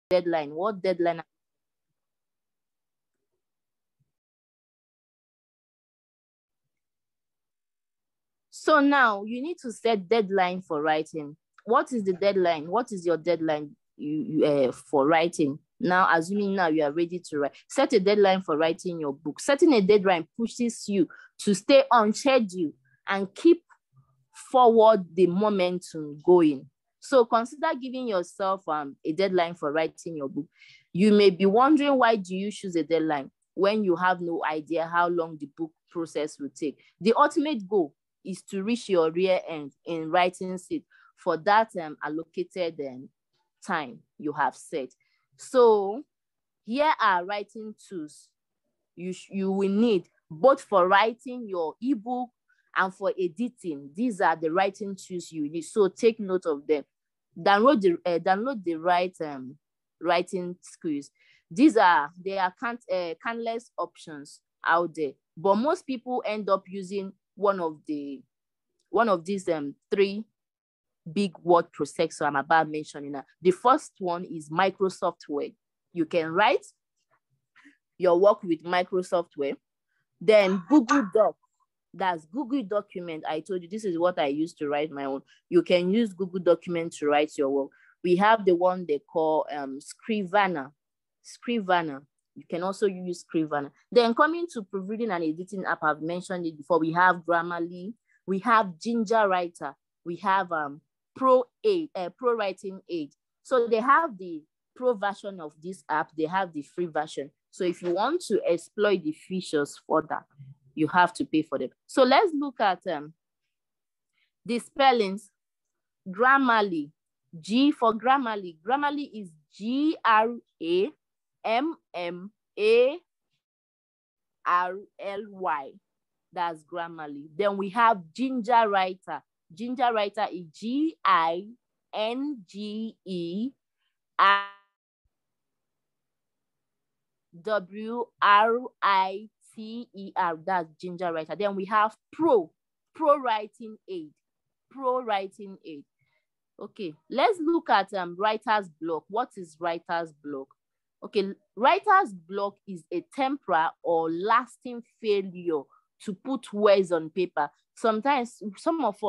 deadline. What deadline? So now you need to set deadline for writing. What is the deadline? What is your deadline for writing? Now, assuming now you are ready to write, set a deadline for writing your book. Setting a deadline pushes you to stay on schedule and keep forward the momentum going. So consider giving yourself a deadline for writing your book. You may be wondering, why do you choose a deadline when you have no idea how long the book process will take? The ultimate goal is to reach your rear end in writing it for that allocated time you have set. So here are writing tools you will need both for writing your ebook and for editing. These are the writing tools you need. So take note of them. Download the right writing skills. There are countless options out there, but most people end up using one of these three big word processor I'm about mentioning now. The first one is Microsoft Word. You can write your work with Microsoft Word. Then Google Doc. That's Google Document. I told you this is what I used to write my own. You can use Google Document to write your work. We have the one they call Scrivener. You can also use Scrivener. Then coming to proofreading and editing app, I've mentioned it before. We have Grammarly. We have Ginger Writer. We have Pro Writing Aid. So they have the pro version of this app. They have the free version. So if you want to exploit the features further, you have to pay for them. So let's look at the spellings. Grammarly. G for Grammarly. Grammarly is Grammarly. That's Grammarly. Then we have Ginger Writer. Ginger Writer is Gingerwriter. That's Ginger Writer. Then we have Pro Writing Aid. Pro Writing Aid. Okay, let's look at writer's block. What is writer's block? Okay, writer's block is a temporary or lasting failure to put words on paper. Sometimes some of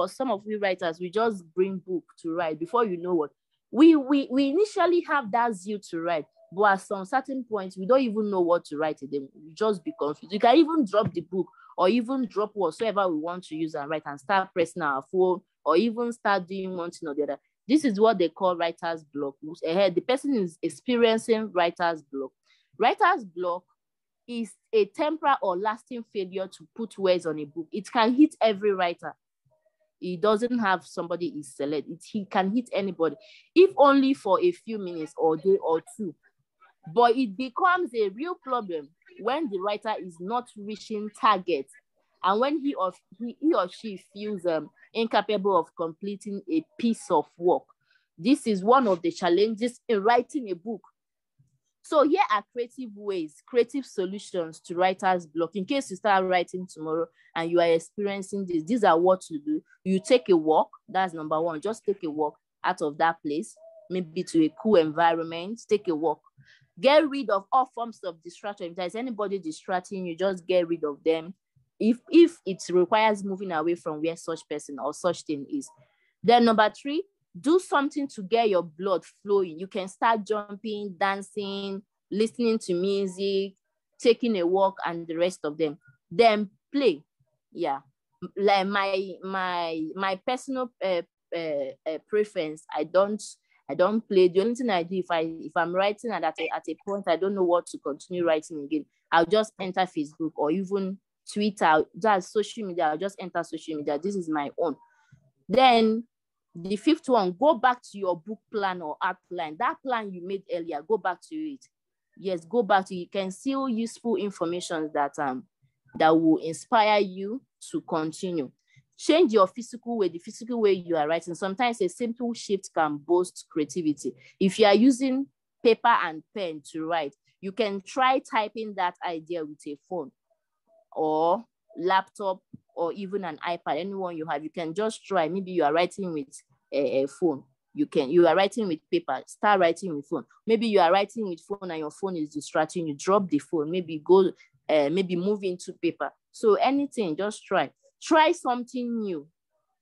we writers, we just bring book to write. Before you know what, we initially have that zeal to write, but at some certain points, we don't even know what to write today. We just be confused. You can even drop the book or even drop whatsoever we want to use and write and start pressing our phone or even start doing one thing or the other. This is what they call writer's block. The person is experiencing writer's block. Writer's block is a temporary or lasting failure to put words on a book. It can hit every writer. It doesn't have somebody is select. He can hit anybody, if only for a few minutes or day or two. But it becomes a real problem when the writer is not reaching targets and when he or she feels incapable of completing a piece of work. This is one of the challenges in writing a book. So here are creative solutions to writer's block. In case you start writing tomorrow and you are experiencing this, these are what to do. You take a walk. That's number one. Just take a walk out of that place, maybe to a cool environment. Take a walk. Get rid of all forms of distraction. If there's anybody distracting you, just get rid of them. If it requires moving away from where such person or such thing is. Then number three, do something to get your blood flowing. You can start jumping, dancing, listening to music, taking a walk, and the rest of them. Then play. Yeah, like my personal preference. I don't play. The only thing I do if I'm writing and at a point I don't know what to continue writing again, I'll just enter Facebook or even Twitter. That's social media. I'll just enter social media. This is my own. Then the fifth one, go back to your book plan or outline. That plan you made earlier, go back to it. Yes, go back to it. You can see useful information that will inspire you to continue. Change your physical way, the physical way you are writing. Sometimes a simple shift can boost creativity. If you are using paper and pen to write, you can try typing that idea with a phone or laptop or even an iPad, anyone you have. You can just try. Maybe you are writing with a phone. You are writing with paper, start writing with phone. Maybe you are writing with phone and your phone is distracting you, drop the phone, maybe move into paper. So anything, just try something new.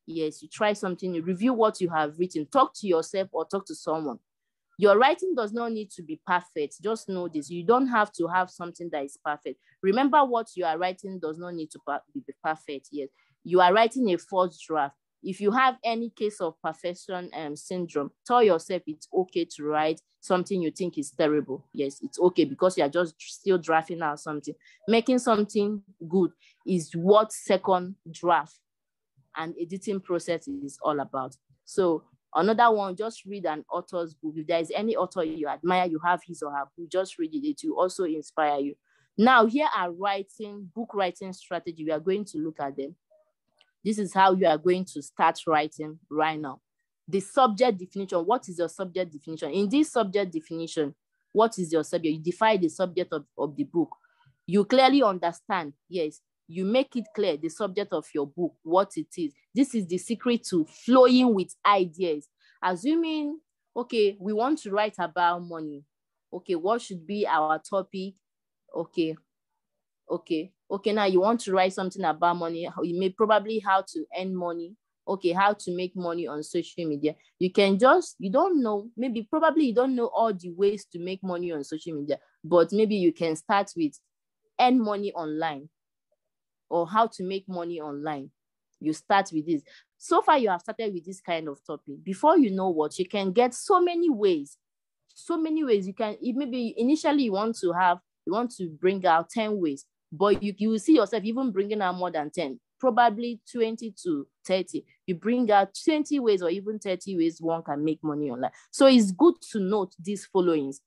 Yes, you try something new, review what you have written, talk to yourself or talk to someone. Your writing does not need to be perfect. Just know this. You don't have to have something that is perfect. Remember, what you are writing does not need to be perfect. Yes, you are writing a first draft. If you have any case of perfection syndrome, tell yourself it's okay to write something you think is terrible. Yes, it's okay, because you are just still drafting out something. Making something good is what second draft and editing process is all about. So another one, just read an author's book. If there is any author you admire, you have his or her book, just read it. It will also inspire you. Now, here are book writing strategy. We are going to look at them. This is how you are going to start writing right now. The subject definition. What is your subject definition? In this subject definition, what is your subject? You define the subject of the book. You clearly understand. Yes, you make it clear, the subject of your book, what it is. This is the secret to flowing with ideas. Assuming, okay, we want to write about money. Okay, what should be our topic? Okay, now you want to write something about money. You may probably how to earn money. Okay, how to make money on social media. You don't know, probably you don't know all the ways to make money on social media, but maybe you can start with earn money online or how to make money online. You start with this. So far, you have started with this kind of topic. Before you know what, you can get so many ways. You can, maybe initially you want to bring out 10 ways, but you will see yourself even bringing out more than 10, probably 20 to 30. You bring out 20 ways or even 30 ways one can make money online. So it's good to note these followings.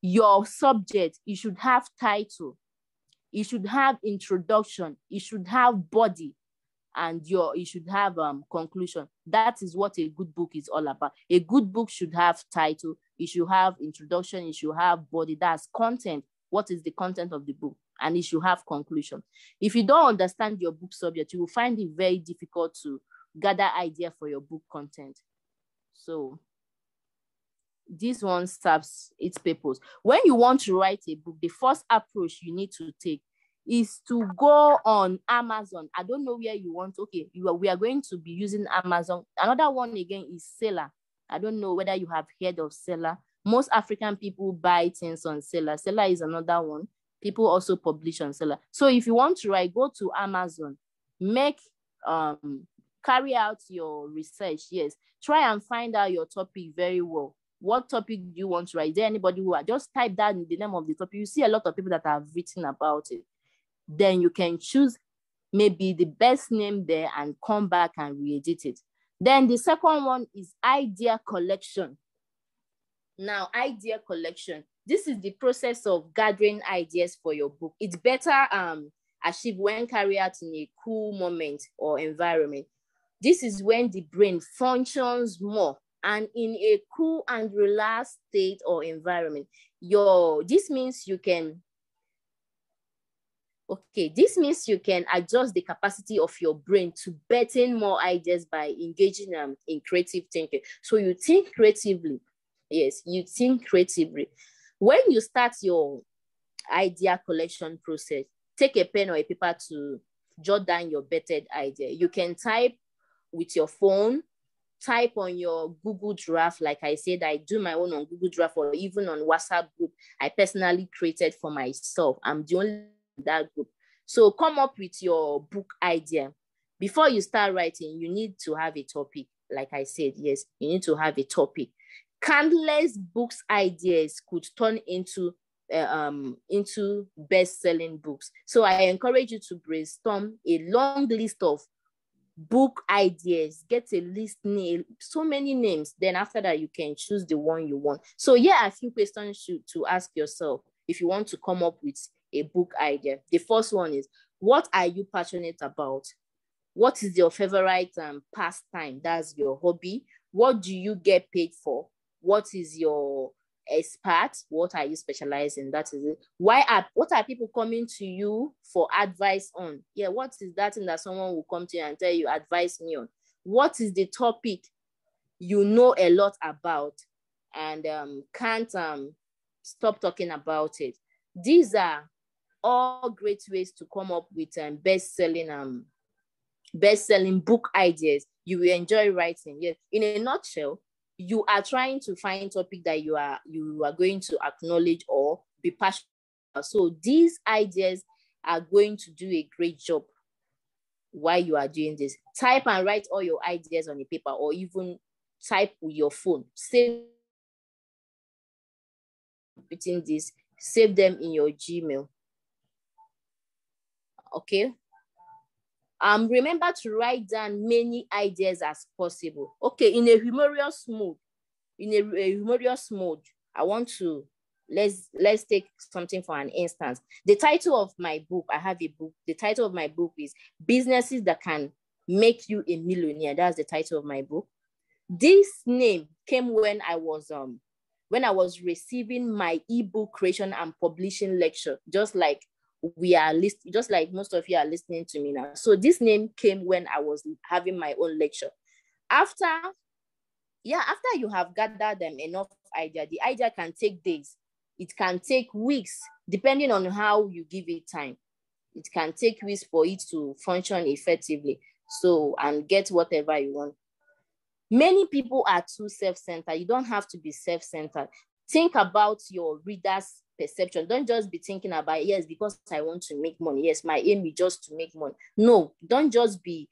Your subject, you should have title, you should have introduction, you should have body, and you should have conclusion. That is what a good book is all about. A good book should have title, it should have introduction, it should have body, that's content. What is the content of the book? And it should have conclusion. If you don't understand your book subject, you will find it very difficult to gather idea for your book content. So this one serves its purpose. When you want to write a book, the first approach you need to take is to go on Amazon. I don't know where you want. Okay, we are going to be using Amazon. Another one again is Seller. I don't know whether you have heard of Seller. Most African people buy things on Seller. Seller is another one. People also publish on Seller. So if you want to write, go to Amazon. Carry out your research. Yes, try and find out your topic very well. What topic do you want to write? Is there anybody who just type down the name of the topic? You see a lot of people that have written about it. Then you can choose maybe the best name there and come back and re-edit it. Then the second one is idea collection. Now, idea collection. This is the process of gathering ideas for your book. It's better achieved when carried out in a cool moment or environment. This is when the brain functions more and in a cool and relaxed state or environment. This means you can adjust the capacity of your brain to better more ideas by engaging in creative thinking. So you think creatively. Yes, you think creatively. When you start your idea collection process, take a pen or a paper to jot down your bettered idea. You can type with your phone, type on your Google Draft. Like I said, I do my own on Google Draft or even on WhatsApp group I personally created for myself. I'm the only in that group. So come up with your book idea. Before you start writing, you need to have a topic. Like I said, yes, you need to have a topic. Countless books ideas could turn into best-selling books. So I encourage you to brainstorm a long list of book ideas. Get a list name, so many names. Then after that, you can choose the one you want. So yeah, a few questions to ask yourself if you want to come up with a book idea. The first one is, what are you passionate about? What is your favorite pastime? That's your hobby. What do you get paid for? What is your expert? What are you specialized in? That is it. What are people coming to you for advice on? Yeah, what is that thing that someone will come to you and tell you, advise me on? What is the topic you know a lot about, and can't stop talking about it. These are all great ways to come up with best-selling book ideas you will enjoy writing. Yes, in a nutshell, you are trying to find topic that you are going to acknowledge or be passionate about. So these ideas are going to do a great job while you are doing this. Type and write all your ideas on a paper, or even type with your phone. Save this, save them in your Gmail. Okay. Remember to write down many ideas as possible. Okay, in a humorous mode, I want to let's take something for an instance. The title of my book, I have a book. The title of my book is Businesses That Can Make You a Millionaire. That's the title of my book. This name came when I was receiving my ebook creation and publishing lecture, just like most of you are listening to me now. So this name came when I was having my own lecture. After you have gathered them enough idea, the idea can take days. It can take weeks, depending on how you give it time. It can take weeks for it to function effectively. So, and get whatever you want. Many people are too self-centered. You don't have to be self-centered. Think about your reader's perception. Don't just be thinking about, yes, because I want to make money. Yes, my aim is just to make money. No, don't just be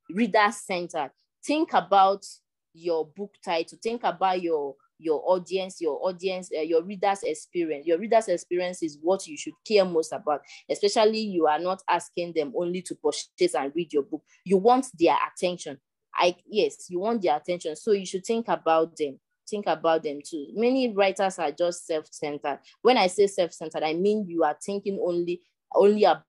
reader-centered. Think about your book title. Think about your audience, your reader's experience. Your reader's experience is what you should care most about, especially you are not asking them only to purchase and read your book. You want their attention. Yes, you want their attention, so you should think about them. Think about them too. Many writers are just self-centered. When I say self-centered, I mean you are thinking only about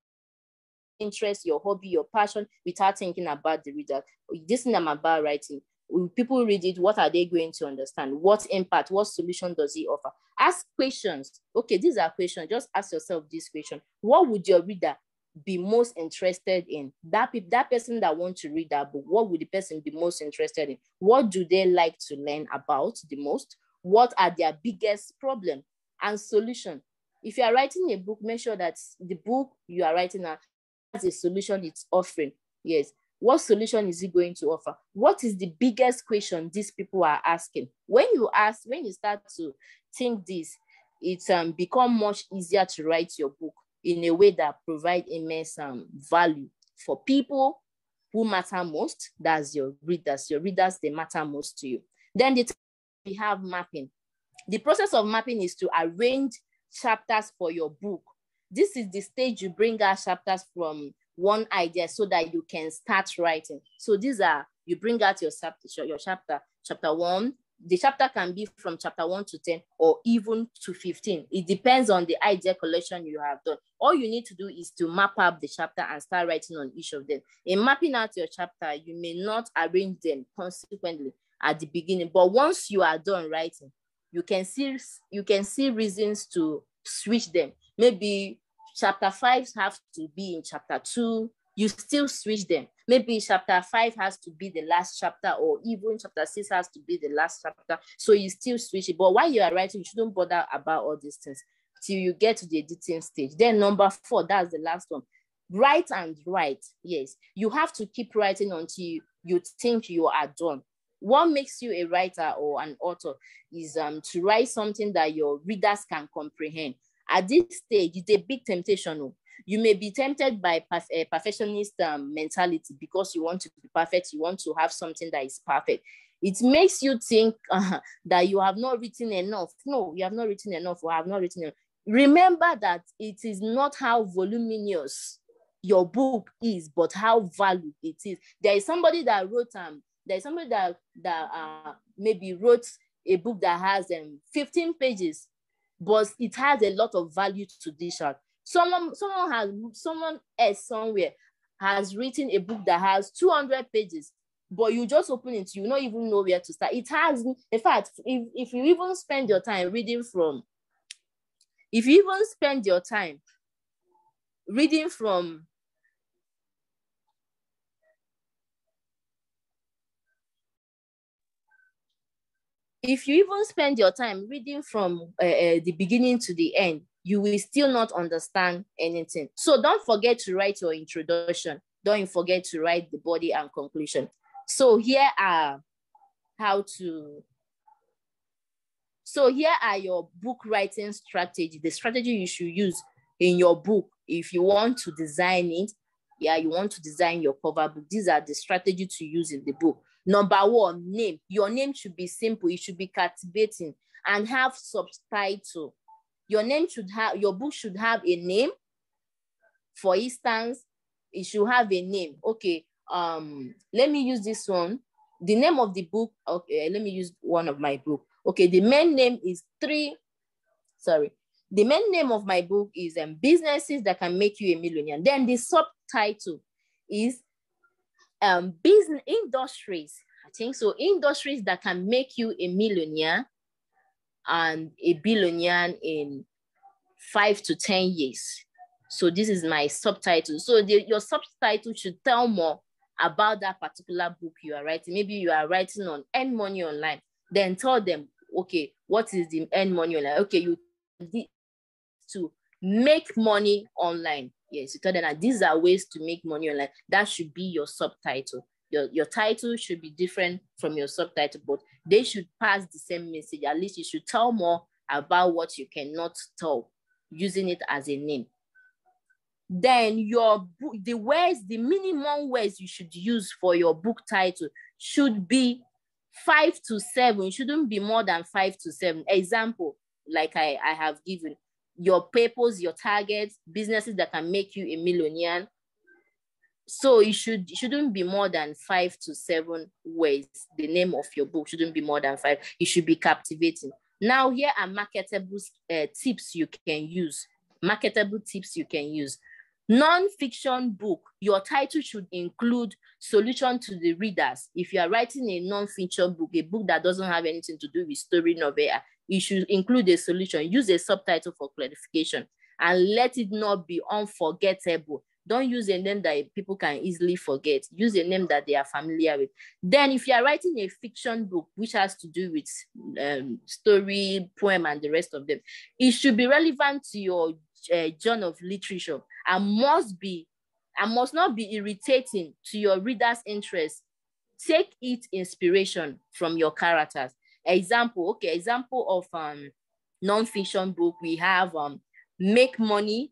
interest, your hobby, your passion, without thinking about the reader. This thing I'm about writing, when people read it, what are they going to understand? What impact, what solution does it offer? Ask questions. Okay, these are questions. Just ask yourself this question. What would your reader be most interested in? That person that wants to read that book, what would the person be most interested in? What do they like to learn about the most? What are their biggest problem and solution? If you are writing a book, make sure that the book you are writing has a solution it's offering. Yes. What solution is it going to offer? What is the biggest question these people are asking? When you start to think this, it's become much easier to write your book in a way that provide immense value for people who matter most. That's your readers. Your readers, they matter most to you. Then we have mapping. The process of mapping is to arrange chapters for your book. This is the stage you bring out chapters from one idea so that you can start writing. So these are, you bring out your chapter 1. The chapter can be from chapter 1 to 10 or even to 15. It depends on the idea collection you have done. All you need to do is to map up the chapter and start writing on each of them. In mapping out your chapter, you may not arrange them consequently at the beginning, but once you are done writing, you can see reasons to switch them. Maybe chapter 5 have to be in chapter 2. You still switch them. Maybe chapter 5 has to be the last chapter, or even chapter 6 has to be the last chapter. So you still switch it. But while you are writing, you shouldn't bother about all these things till you get to the editing stage. Then number 4, that's the last one. Write and write. Yes, you have to keep writing until you think you are done. What makes you a writer or an author is to write something that your readers can comprehend. At this stage, it's a big temptation. You may be tempted by a perfectionist mentality because you want to be perfect. You want to have something that is perfect. It makes you think that you have not written enough. No, you have not written enough, or have not written enough. Remember that it is not how voluminous your book is, but how valued it is. There is somebody that wrote maybe wrote a book that has 15 pages, but it has a lot of value to this out. Someone else somewhere has written a book that has 200 pages, but you just open it, you don't even know where to start. It has, in fact, if you even spend your time reading from if you even spend your time reading from the beginning to the end, you will still not understand anything. So don't forget to write your introduction. Don't forget to write the body and conclusion. So here are your book writing strategy, the strategy you should use in your book if you want to design it. Yeah, you want to design your cover book. These are the strategy to use in the book. Number one, name. Your name should be simple. It should be captivating and have subtitle. Your book should have a name. For instance, it should have a name. Okay, let me use this one. The name of the book, okay, let me use one of my book. Okay, the main name is the main name of my book is Businesses That Can Make You a Millionaire. Then the subtitle is Business Industries. I think so. Industries that can make you a millionaire and a billionaire in 5 to 10 years. So this is my subtitle. So your subtitle should tell more about that particular book you are writing. Maybe you are writing on earn money online. Then tell them, okay, what is the earn money online? Okay, you to make money online. Yes, you tell them that these are ways to make money online. That should be your subtitle. Your title should be different from your subtitle, but they should pass the same message. At least you should tell more about what you cannot tell using it as a name. Then your book, the minimum words you should use for your book title should be 5 to 7. It shouldn't be more than 5 to 7. Example, like I have given, your purpose, your targets, businesses that can make you a millionaire. So it shouldn't be more than 5 to 7 words. The name of your book shouldn't be more than 5. It should be captivating. Now, here are marketable tips you can use. Marketable tips you can use. Non-fiction book, your title should include solution to the readers. If you are writing a non-fiction book, a book that doesn't have anything to do with story novel, you should include a solution. Use a subtitle for clarification and let it not be unforgettable. Don't use a name that people can easily forget. Use a name that they are familiar with. Then if you are writing a fiction book, which has to do with story, poem, and the rest of them, it should be relevant to your genre of literature and must not be irritating to your reader's interest. Take it inspiration from your characters. Example of non-fiction book, we have Make Money.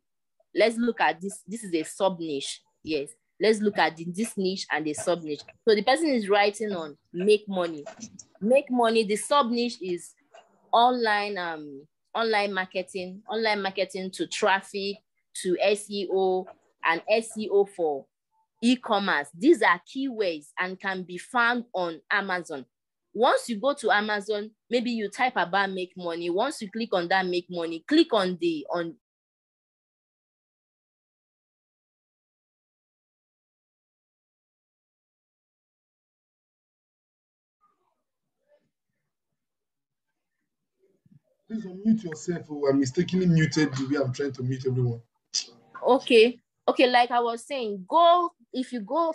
Let's look at this. This is a sub niche. Yes, let's look at this niche and the sub niche. So the person is writing on make money. Make money. The sub niche is online marketing to traffic, to SEO, and SEO for e-commerce. These are keywords and can be found on Amazon. Once you go to Amazon, maybe you type about make money. Once you click on that make money, click on Please unmute yourself. Oh, I mistakenly muted the way I'm trying to mute everyone. Okay, like I was saying, if you go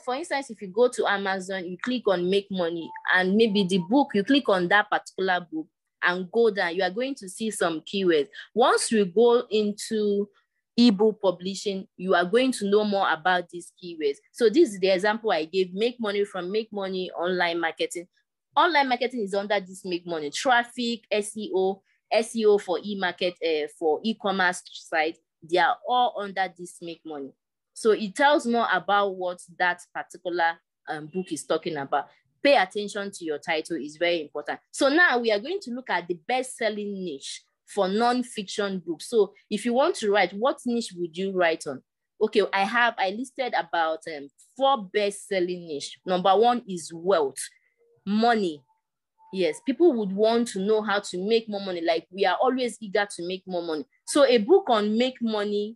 to Amazon, you click on make money, and maybe the book, you click on that particular book and go down, you are going to see some keywords. Once you go into ebook publishing, you are going to know more about these keywords. So this is the example I gave: make money from make money, online marketing. Online marketing is under this make money. Traffic, SEO for e-market, for e-commerce site, they are all under this make money. So it tells more about what that particular book is talking about. Pay attention to your title, is very important. So now we are going to look at the best-selling niche for non-fiction books. So if you want to write, what niche would you write on? Okay, I listed about 4 best-selling niche. Number 1 is wealth, money. Yes, people would want to know how to make more money. Like, we are always eager to make more money. So a book on make money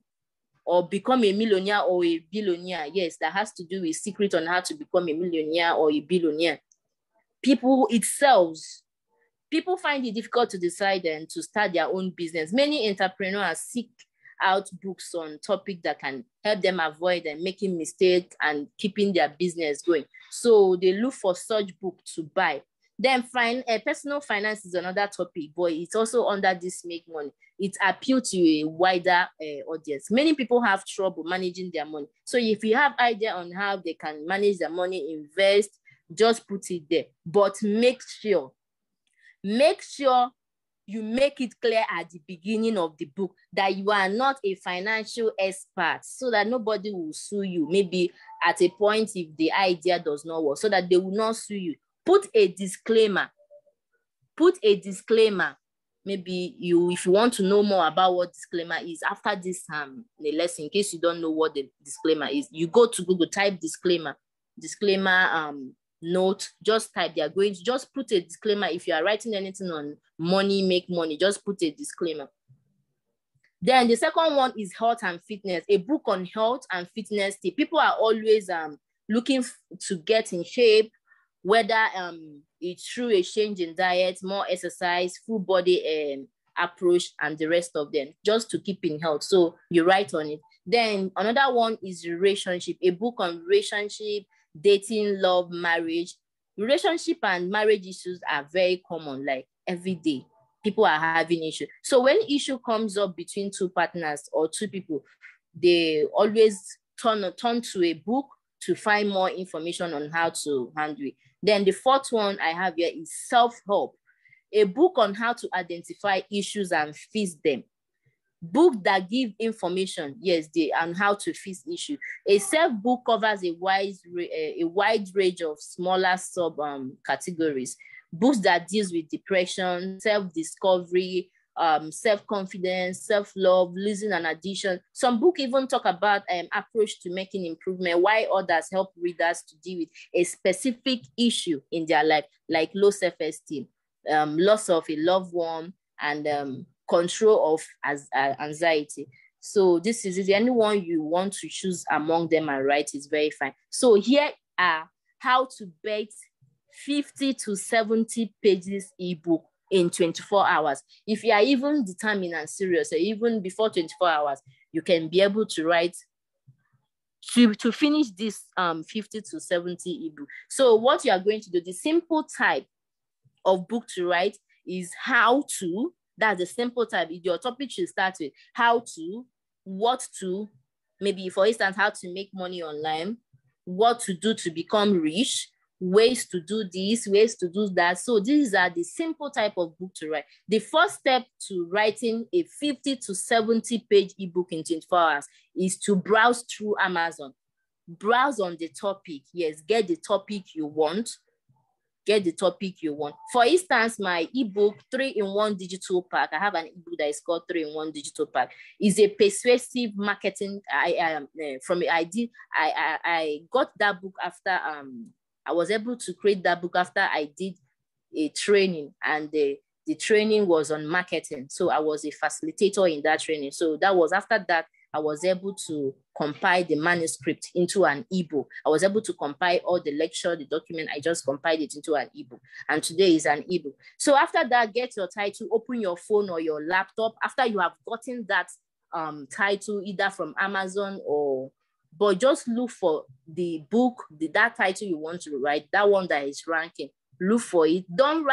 or become a millionaire or a billionaire, yes, that has to do with secret on how to become a millionaire or a billionaire. People find it difficult to decide and to start their own business. Many entrepreneurs seek out books on topics that can help them avoid and making mistakes and keeping their business going. So they look for such book to buy. Then personal finance is another topic, but it's also under this make money. It appeals to a wider audience. Many people have trouble managing their money. So if you have idea on how they can manage their money, invest, just put it there. But make sure you make it clear at the beginning of the book that you are not a financial expert, so that nobody will sue you. Maybe at a point if the idea does not work, so that they will not sue you. Put a disclaimer. Maybe if you want to know more about what disclaimer is, after this the lesson, in case you don't know what the disclaimer is, you go to Google, type disclaimer note, just type. They are going to just put a disclaimer. If you are writing anything on money, make money, just put a disclaimer. Then the second one is health and fitness, a book on health and fitness tip. People are always looking to get in shape, whether it's through a change in diet, more exercise, full body approach, and the rest of them, just to keep in health. So you write on it. Then another one is relationship, a book on relationship, dating, love, marriage. Relationship and marriage issues are very common, like every day. People are having issues. So when issue comes up between two partners or two people, they always turn to a book to find more information on how to handle it. Then the fourth one I have here is self-help, a book on how to identify issues and fix them. Book that give information, and how to fix issue. A self-book covers a wide range of smaller sub categories. Books that deals with depression, self-discovery, self-confidence, self-love, losing an addiction. Some books even talk about approach to making improvement, while others help readers to deal with a specific issue in their life, like low self-esteem, loss of a loved one, and control of anxiety. So this is anyone you want to choose among them and write is very fine. So here are how to bet 50 to 70 pages ebook in 24 hours. If you are even determined and serious, or even before 24 hours, you can be able to write to finish this 50 to 70 ebook. So what you are going to do, the simple type of book to write is how to. That's the simple type. Your topic should start with how to, what to, maybe for instance, how to make money online, what to do to become rich, ways to do this, ways to do that. So these are the simple type of book to write. The first step to writing a 50 to 70 page ebook in 24 hours is to browse through Amazon. Browse on the topic. Yes, get the topic you want. For instance, my ebook 3-in-1 digital pack, I have an ebook that is called 3-in-1 digital pack, is a persuasive marketing. I got that book after I was able to create that book after I did a training, and the training was on marketing. So I was a facilitator in that training. So that was after that I was able to compile the manuscript into an ebook. I was able to compile all the lecture, the document. I just compiled it into an ebook, and today is an ebook. So after that, get your title, open your phone or your laptop. After you have gotten that title, either from Amazon but just look for the book, that title you want to write, that one that is ranking. Look for it. Don't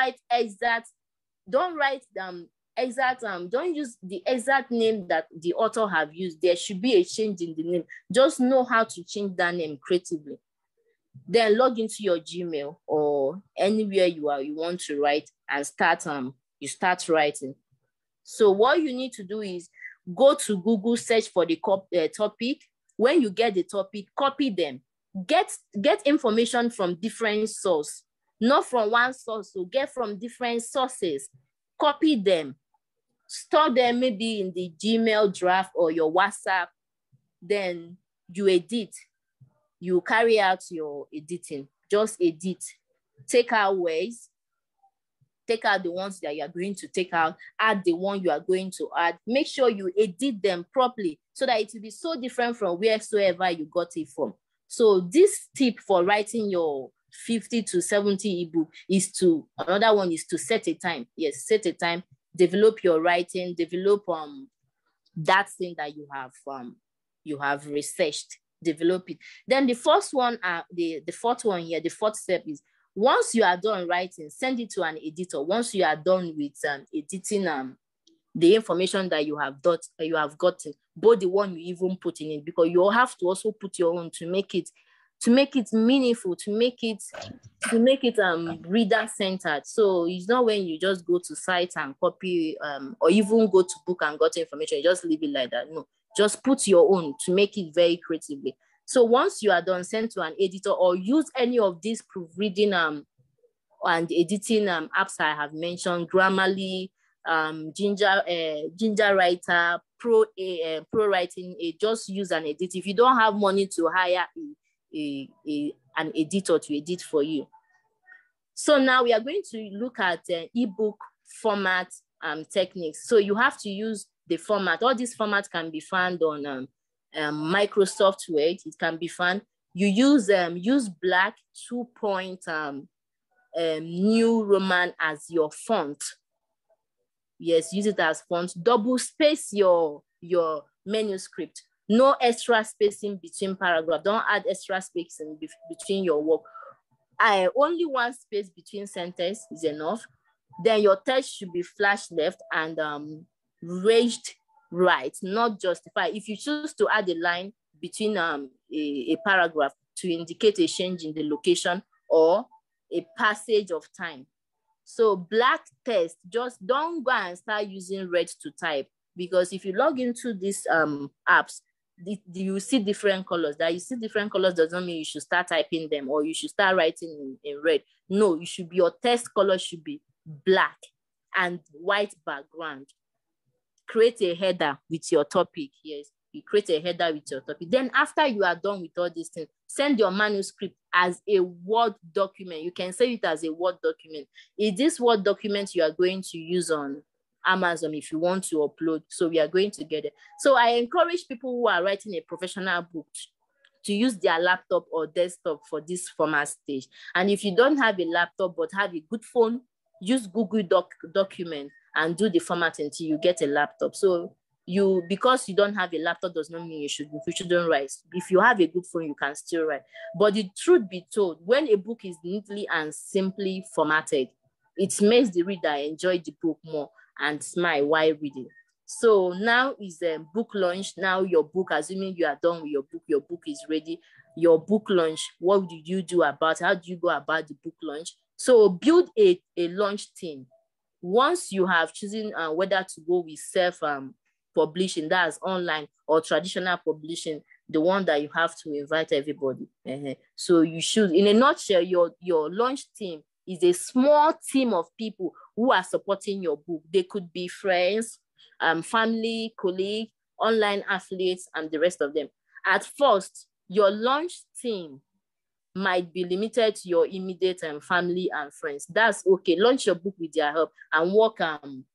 use the exact name that the author have used. There should be a change in the name. Just know how to change that name creatively. Then log into your Gmail or anywhere you want to write, and start writing. So what you need to do is go to Google, search for the topic. When you get the topic, copy them. Get information from different sources, not from one source. So get from different sources. Copy them. Store them maybe in the Gmail draft or your WhatsApp. Then you edit. You carry out your editing. Just edit. Take out words. Take out the ones that you are going to take out. Add the one you are going to add. Make sure you edit them properly so that it will be so different from wheresoever you got it from. So this tip for writing your 50 to 70 ebook another one is to set a time. Yes, set a time. Develop your writing. Develop that thing that you have researched. Develop it. Then the fourth one here, the fourth step is Once you are done writing, send it to an editor. Once you are done with editing the information that you have gotten, both the one you even put in it, because you have to also put your own to make it meaningful, to make it reader centered. So it's not when you just go to site and copy or even go to book and got information, you just leave it like that. No, just put your own to make it very creatively. So once you are done, send to an editor or use any of these proofreading and editing apps I have mentioned, Grammarly, Ginger Writer, Pro Writing. Just use an edit. If you don't have money to hire an editor to edit for you. So now we are going to look at ebook format techniques. So you have to use the format. All these formats can be found on Microsoft Word. It can be found. You use black 2-point New Roman as your font. Yes, use it as font. Double space your manuscript. No extra spacing between paragraphs. Don't add extra spacing between your work. Only one space between sentences is enough. Then your text should be flash left and raised right, not justified. If you choose to add a line between a paragraph to indicate a change in the location or a passage of time. So black text, just don't go and start using red to type, because if you log into these apps, you see different colors. That you see different colors doesn't mean you should start typing them or you should start writing in red. No, your text color should be black and white background. Create a header with your topic. Yes, you create a header with your topic. Then after you are done with all these things, send your manuscript as a Word document. You can save it as a Word document. Is this Word document you are going to use on Amazon if you want to upload? So we are going to get it. So I encourage people who are writing a professional book to use their laptop or desktop for this format stage. And if you don't have a laptop but have a good phone, use Google document and do the format until you get a laptop. So because you don't have a laptop does not mean you shouldn't write. If you have a good phone, you can still write. But the truth be told, when a book is neatly and simply formatted, it makes the reader enjoy the book more and smile while reading. So now is the book launch. Now your book, assuming you are done with your book is ready. Your book launch, what do you do about it? How do you go about the book launch? So build a launch team. Once you have chosen whether to go with self-publishing, that's online, or traditional publishing, the one that you have to invite everybody. So you should, in a nutshell, your launch team is a small team of people who are supporting your book. They could be friends, family, colleagues, online affiliates, and the rest of them. At first, your launch team might be limited to your immediate family and friends. That's okay. Launch your book with their help and work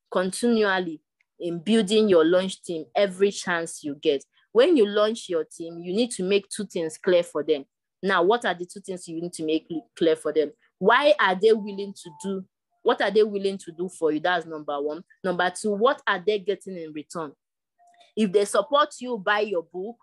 continually in building your launch team every chance you get. When you launch your team, you need to make 2 things clear for them. Now, what are the 2 things you need to make clear for them? Why are they willing to do? What are they willing to do for you? That's number 1. Number 2, what are they getting in return? If they support you, buy your book,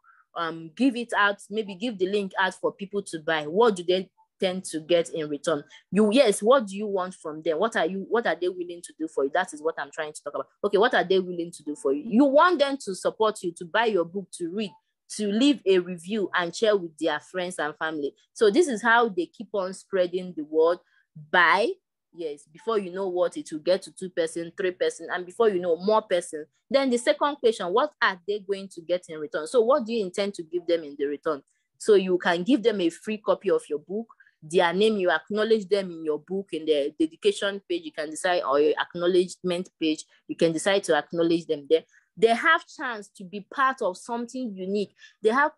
give it out, maybe give the link out for people to buy. What do they tend to get in return? What do you want from them? What are they willing to do for you? That is what I'm trying to talk about. Okay, what are they willing to do for you? You want them to support you, to buy your book, to read, to leave a review and share with their friends and family. So this is how they keep on spreading the word. Yes, before you know what, it will get to 2 person, 3 person, and before you know, more person. Then the second question, what are they going to get in return? So what do you intend to give them in the return? So you can give them a free copy of your book, their name, you acknowledge them in your book, in the dedication page, you can decide, or your acknowledgement page, you can decide to acknowledge them there. They have chance to be part of something unique. They have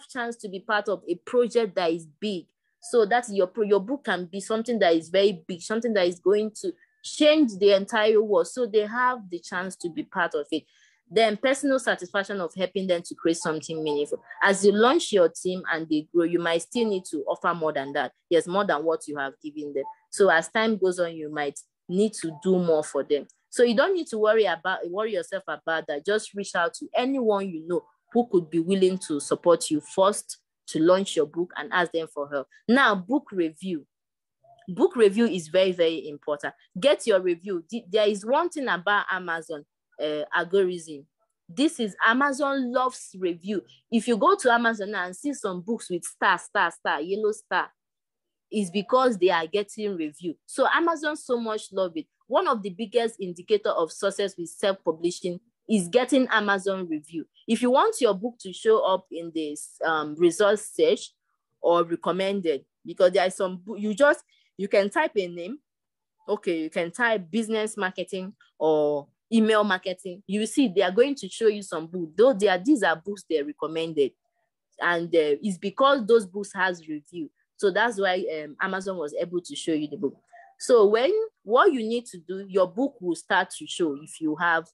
chance to be part of a project that is big. So that's your book can be something that is very big, something that is going to change the entire world. So they have the chance to be part of it. Then personal satisfaction of helping them to create something meaningful. As you launch your team and they grow, you might still need to offer more than that. Yes, more than what you have given them. So as time goes on, you might need to do more for them. So you don't need to worry yourself about that. Just reach out to anyone you know who could be willing to support you first to launch your book and ask them for help. Now, book review. Book review is very, very important. Get your review. There is one thing about Amazon algorithm. This is Amazon loves review. If you go to Amazon now and see some books with star, yellow star, is because they are getting review. So Amazon so much love it. One of the biggest indicator of success with self-publishing is getting Amazon review. If you want your book to show up in this results search or recommended, because there are some book, you can type a name. Okay, you can type business marketing or email marketing. You see, they are going to show you some books. Though these are books they recommended, and it's because those books has review. So that's why Amazon was able to show you the book. So what you need to do, your book will start to show if you have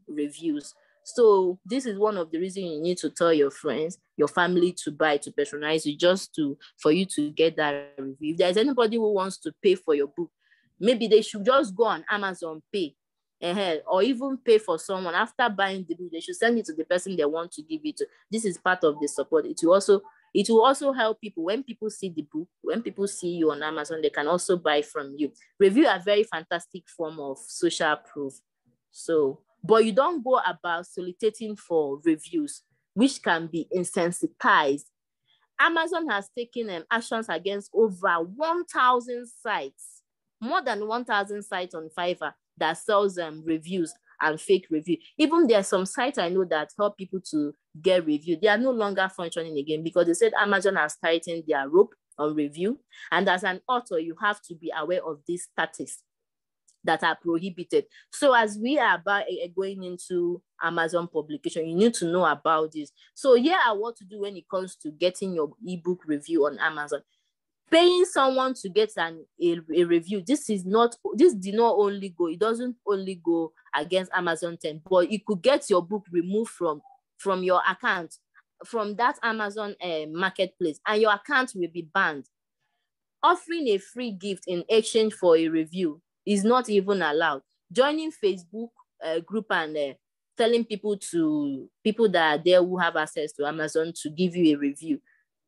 reviews. So this is one of the reasons you need to tell your friends, your family to buy, to patronize you, for you to get that review. If there's anybody who wants to pay for your book, maybe they should just go on Amazon Pay, or even pay for someone. After buying the book, they should send it to the person they want to give it to. This is part of the support. It will also help people. When people see the book, when people see you on Amazon, they can also buy from you. Review are very fantastic form of social proof. So, but you don't go about soliciting for reviews, which can be insensitized. Amazon has taken actions against over 1,000 sites, more than 1,000 sites on Fiverr that sells reviews and fake review. Even there are some sites I know that help people to get review. They are no longer functioning again because they said Amazon has tightened their rope on review. And as an author, you have to be aware of these statistics that are prohibited. So as we are about going into Amazon publication, you need to know about this. So here are what to do when it comes to getting your ebook review on Amazon. Paying someone to get a review, it doesn't only go against Amazon 10, but it could get your book removed from your account, from that Amazon marketplace, and your account will be banned. Offering a free gift in exchange for a review is not even allowed. Joining Facebook group and telling people that are there who have access to Amazon to give you a review.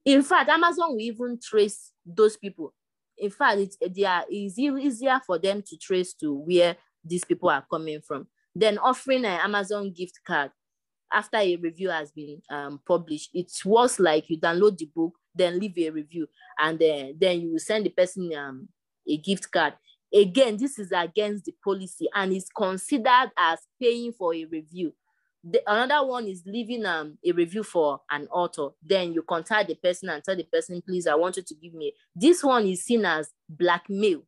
In fact, Amazon will even trace those people. In fact, it's easier for them to trace to where these people are coming from. Then offering an Amazon gift card after a review has been published. It works like you download the book, then leave a review, and then you will send the person a gift card. Again, this is against the policy and is considered as paying for a review. Another one is leaving a review for an author. Then you contact the person and tell the person, please, I want you to give me. This one is seen as blackmail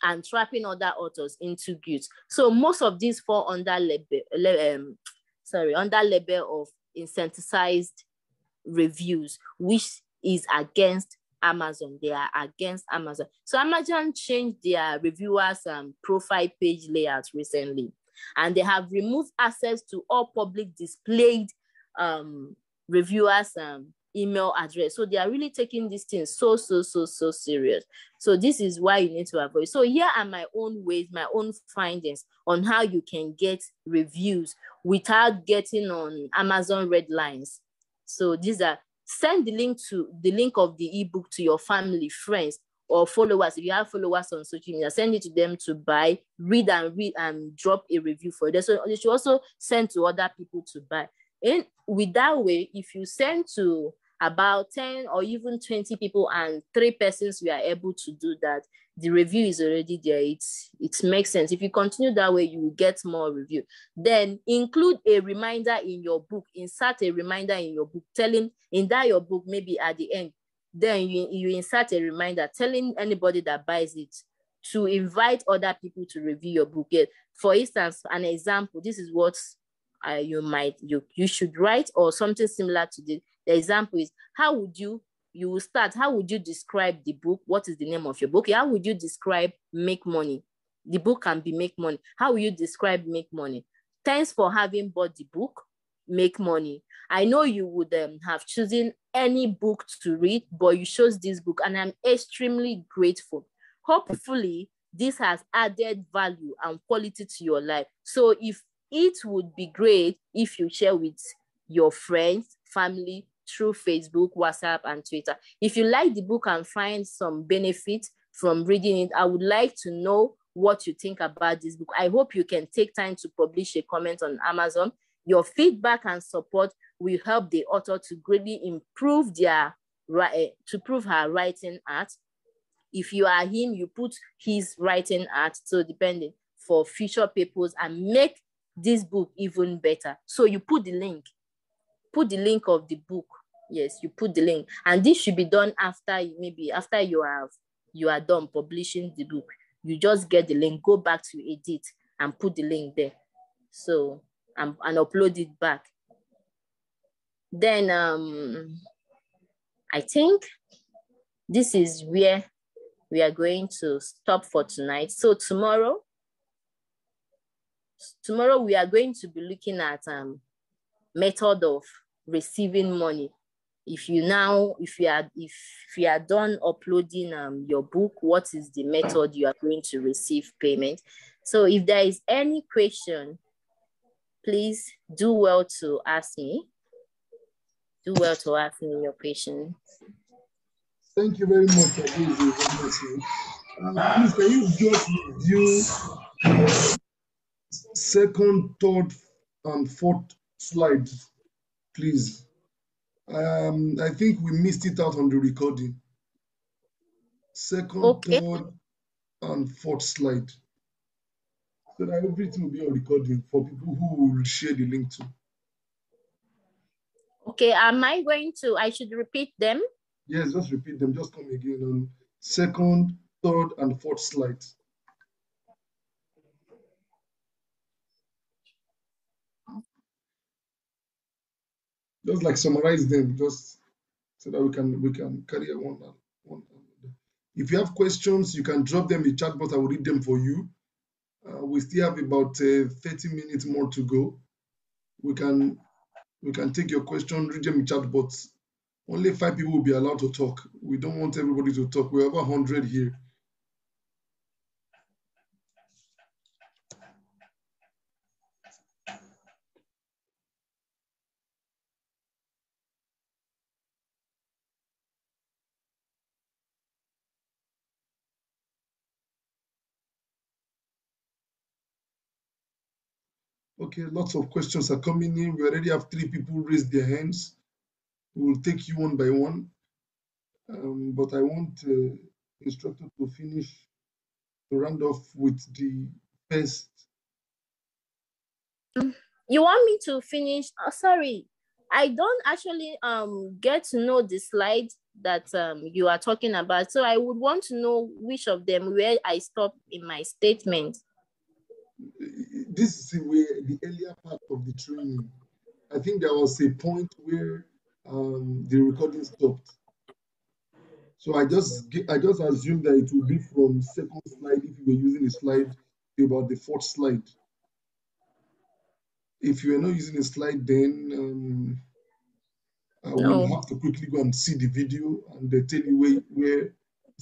and trapping other authors into guilt. So most of these fall under label of incentivized reviews, which is against Amazon. They are against Amazon. So Amazon changed their reviewers' profile page layout recently, and they have removed access to all public displayed reviewers' email address. So they are really taking this thing so serious. So this is why you need to avoid. So here are my own ways, my own findings on how you can get reviews without getting on Amazon red lines. So these are, send the link of the ebook to your family, friends, or followers. If you have followers on social media, send it to them to buy, read and drop a review for them. So they should also send to other people to buy. And with that way, if you send to about 10 or even 20 people and 3 persons we are able to do that, the review is already there. It makes sense. If you continue that way, you will get more review. Then include a reminder in your book. Insert a reminder in your book, telling in that your book, maybe at the end, then you insert a reminder telling anybody that buys it to invite other people to review your book. For instance, an example, this is what you should write, or something similar to this. The example is, how would you describe the book? What is the name of your book? How would you describe Make Money? The book can be Make Money. How will you describe Make Money? Thanks for having bought the book, Make Money. I know you would have chosen any book to read, but you chose this book, and I'm extremely grateful. Hopefully, this has added value and quality to your life. So it would be great if you share with your friends, family, through Facebook, WhatsApp, and Twitter. If you like the book and find some benefit from reading it. I would like to know what you think about this book. I hope you can take time to publish a comment on Amazon. Your feedback and support will help the author to greatly improve her writing art. If you are him, you put his writing art, so depending, for future papers, and make this book even better. So you put the link of the book. Yes, you put the link, and this should be done after, maybe after you are done publishing the book. You just get the link, go back to edit and put the link there. So and upload it back. Then I think this is where we are going to stop for tonight. So tomorrow we are going to be looking at method of receiving money. If you are done uploading your book, what is the method you are going to receive payment? So if there is any question, please do well to ask me. Do well to ask me your question. Thank you very much. Please, can you just review second, third, and fourth slides, please? I think we missed it out on the recording. Second, Okay. third, and fourth slide. So that everything will be on recording for people who will share the link to. Okay, I should repeat them? Yes, just repeat them. Just come again on second, third, and fourth slides. Just like summarize them, just so that we can carry one. If you have questions, you can drop them in the chat box. I will read them for you. We still have about 30 minutes more to go. We can take your question, read them in chat box. Only 5 people will be allowed to talk. We don't want everybody to talk. We have 100 here. Okay, lots of questions are coming in. We already have 3 people raise their hands. We will take you one by one. But I want instructor to round off with the first. You want me to finish? Oh, sorry, I don't actually get to know the slide that you are talking about. So I would want to know which of them where I stop in my statement. This is where the earlier part of the training. I think there was a point where the recording stopped. So I just assumed that it will be from second slide if you were using a slide to about the fourth slide. If you are not using a slide, then we'll have to quickly go and see the video and they tell you where.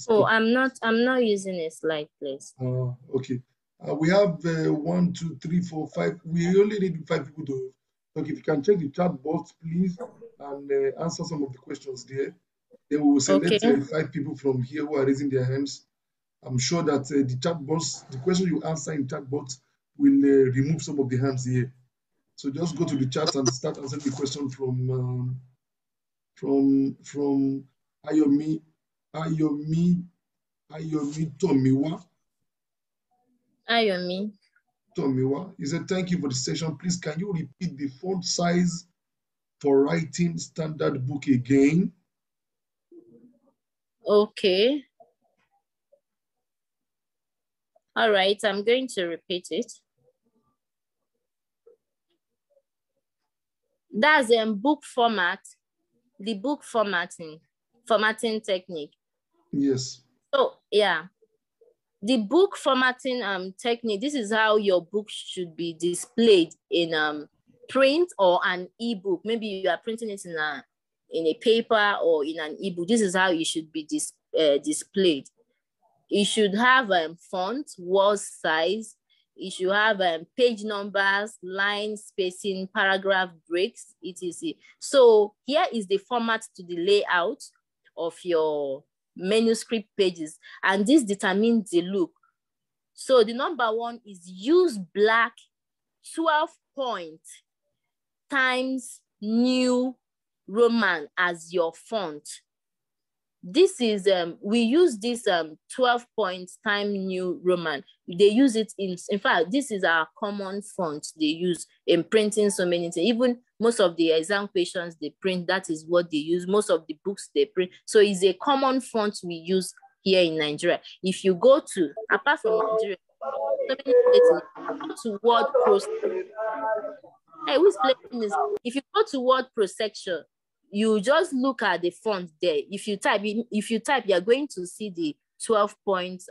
Oh, I'm not using a slide, please. Okay. We have 1, 2, 3, 4, 5. We only need 5 people to talk. If you can check the chat box, please, and answer some of the questions there. Then we will select 5 people from here who are raising their hands. I'm sure that the chat box, the question you answer in chat box will remove some of the hands here. So just go to the chat and start answering the question from Ayomi Tomiwa. Tomiwa. He said, thank you for the session. Please, can you repeat the font size for writing standard book again? Okay. All right, I'm going to repeat it. That's book format, the book formatting technique. Yes. So yeah, the book formatting technique, this is how your book should be displayed in print or an ebook. Maybe you are printing it in a paper or in an ebook. This is how it should be displayed. It should have font, word size. It should have page numbers, line spacing, paragraph breaks, etc. So here is the format to the layout of your manuscript pages, and this determines the look. So the number 1 is use black 12-point Times New Roman as your font. This is we use this 12-point Times New Roman. They use it in fact, this is our common font they use in printing so many things. Even most of the exam questions they print, that is what they use. Most of the books they print. So it's a common font we use here in Nigeria. If you go to, apart from Nigeria, so many places, go to WordPro. Hey, who's playing this? If you go to WordPro section, you just look at the font there. If you type, you're going to see the 12-point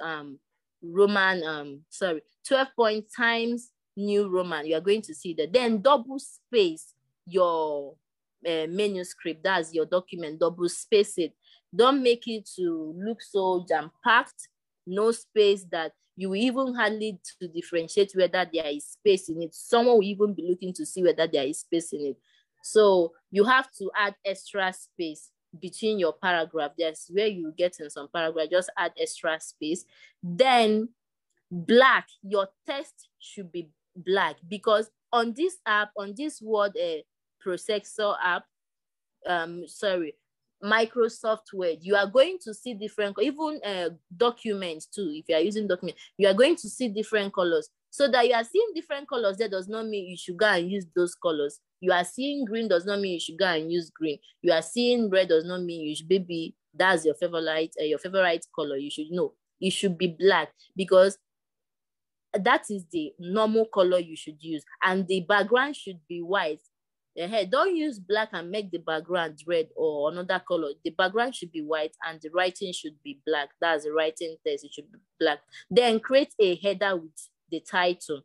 Roman, 12-point Times New Roman. You are going to see that. Then double space your manuscript. That's your document. Double space it. Don't make it to look so jam-packed. No space that you will even hardly to differentiate whether there is space in it. Someone will even be looking to see whether there is space in it. So you have to add extra space between your paragraph. That's where you get in some paragraph, just add extra space. Then black, your text should be black, because on this app, on this word processor app, Microsoft Word, you are going to see different, even documents too. If you are using documents, you are going to see different colors. So that you are seeing different colors, that does not mean you should go and use those colors. You are seeing green does not mean you should go and use green. You are seeing red does not mean you should, baby, that's your favorite color. You should know. It should be black, because that is the normal color you should use. And the background should be white. Don't use black and make the background red or another color. The background should be white and the writing should be black. That's the writing text. It should be black. Then create a header with the title.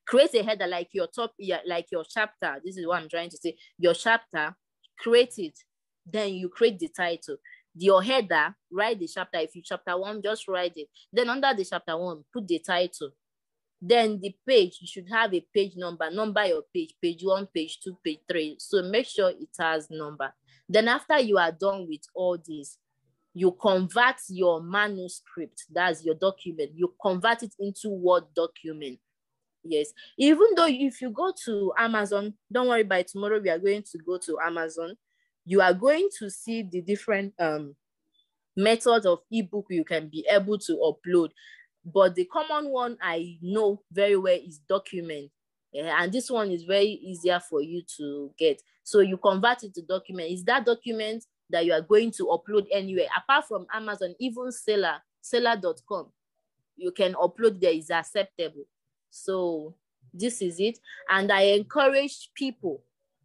Create a header like your chapter. This is what I'm trying to say. Your chapter, create it. Then you create the title. Your header, write the chapter. If you chapter 1, just write it. Then under the chapter 1, put the title. Then the page, you should have a page number your page 1, page 2, page 3. So make sure it has number. Then after you are done with all this, you convert your manuscript, that's your document, you convert it into Word document. Yes, even though if you go to Amazon, don't worry, by tomorrow we are going to go to Amazon. You are going to see the different methods of ebook you can be able to upload. But the common one I know very well is document. And this one is very easier for you to get. So you convert it to document. Is that document that you are going to upload anywhere? Apart from Amazon, even seller.com, you can upload there, is acceptable. So this is it. And I encourage people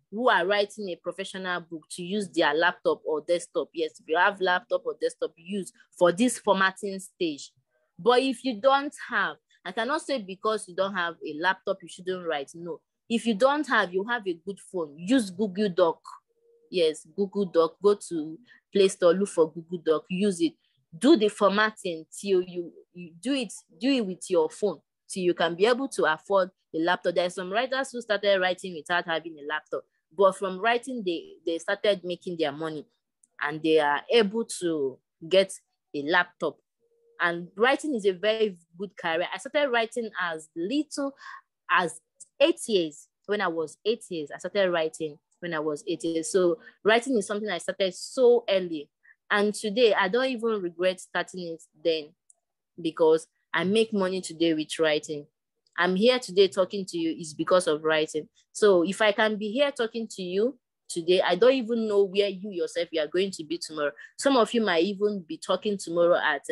who are writing a professional book to use their laptop or desktop. Yes, if you have laptop or desktop, use for this formatting stage. But if you don't have, I cannot say because you don't have a laptop, you shouldn't write. No. If you don't have, you have a good phone, use Google Doc. Yes, Google Doc. Go to Play Store, look for Google Doc, use it. Do the formatting till you do it with your phone, till you can be able to afford a laptop. There are some writers who started writing without having a laptop, but from writing, they started making their money and they are able to get a laptop. And writing is a very good career. I started writing as little as 8 years. When I was 8 years, I started writing when I was 8 years. So writing is something I started so early. And today, I don't even regret starting it then, because I make money today with writing. I'm here today talking to you is because of writing. So if I can be here talking to you today, I don't even know where you yourself you are going to be tomorrow. Some of you might even be talking tomorrow at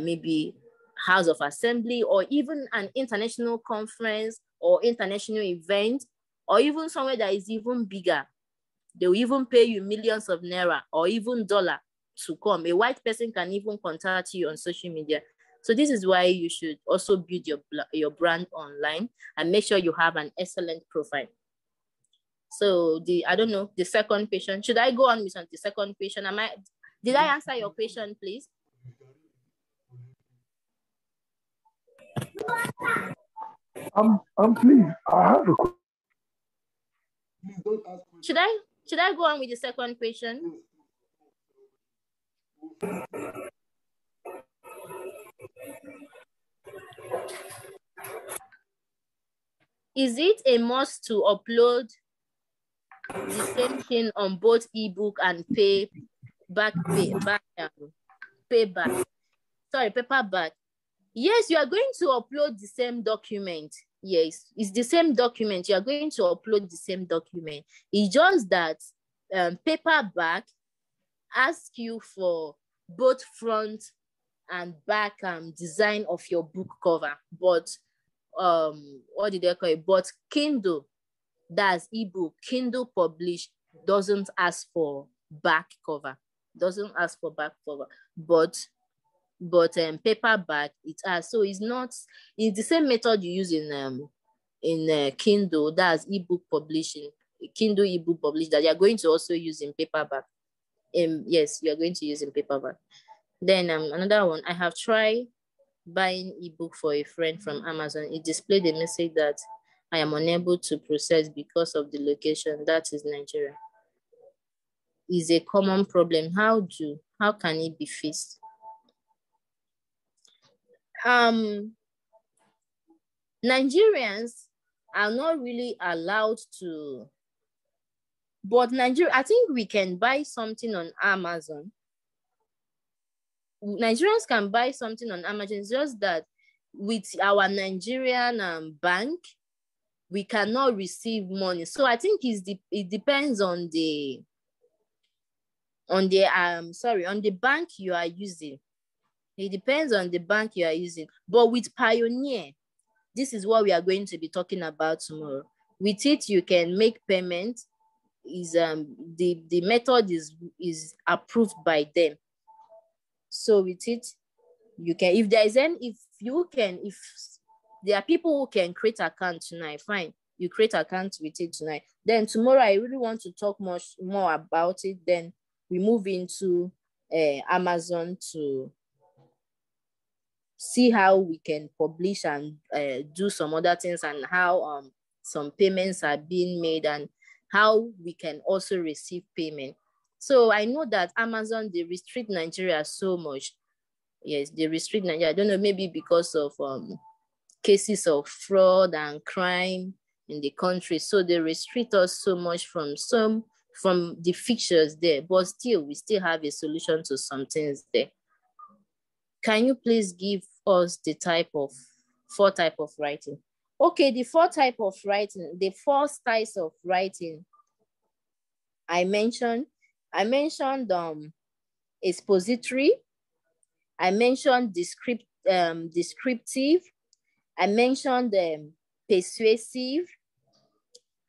maybe House of Assembly, or even an international conference or international event, or even somewhere that is even bigger. They will even pay you millions of naira or even dollar to come. A white person can even contact you on social media. So this is why you should also build your brand online and make sure you have an excellent profile. So I don't know, the second question. Should I go on with the second question? Did I answer your question, please? Please, I have a question. Please don't ask questions. Should I go on with the second question? Is it a must to upload the same thing on both ebook and paperback? Yes, you are going to upload the same document. Yes, it's the same document. You are going to upload the same document. It's just that paperback asks you for both front and back design of your book cover. But what did they call it? But Kindle, that's ebook, Kindle published doesn't ask for back cover. Doesn't ask for back cover. But paperback it has. So it's the same method you use in Kindle, that's ebook publishing, Kindle ebook published, that you're going to also use in paperback. Yes, you're going to use in paperback. Then another one, I have tried buying ebook for a friend from Amazon. It displayed a message that I am unable to process because of the location, that is Nigeria. Is a common problem. How can it be fixed? Nigerians are not really allowed to, but Nigeria, I think we can buy something on Amazon. Nigerians can buy something on Amazon. It's just that with our Nigerian bank, we cannot receive money. So I think it depends on the bank you are using. It depends on the bank you are using. But with Pioneer, this is what we are going to be talking about tomorrow. With it, you can make payment. The method is approved by them. So with it, you can, if there are people who can create account tonight, fine. You create account with it tonight. Then tomorrow, I really want to talk much more about it. Then we move into Amazon to see how we can publish and do some other things, and how some payments are being made, and how we can also receive payment. So I know that Amazon, they restrict Nigeria so much. Yes, they restrict Nigeria. I don't know, maybe because of cases of fraud and crime in the country. So they restrict us so much from the features there. But still, we still have a solution to some things there. Can you please give us the four type of writing? Okay, the four type of writing, the four styles of writing I mentioned expository, I mentioned descriptive, I mentioned persuasive,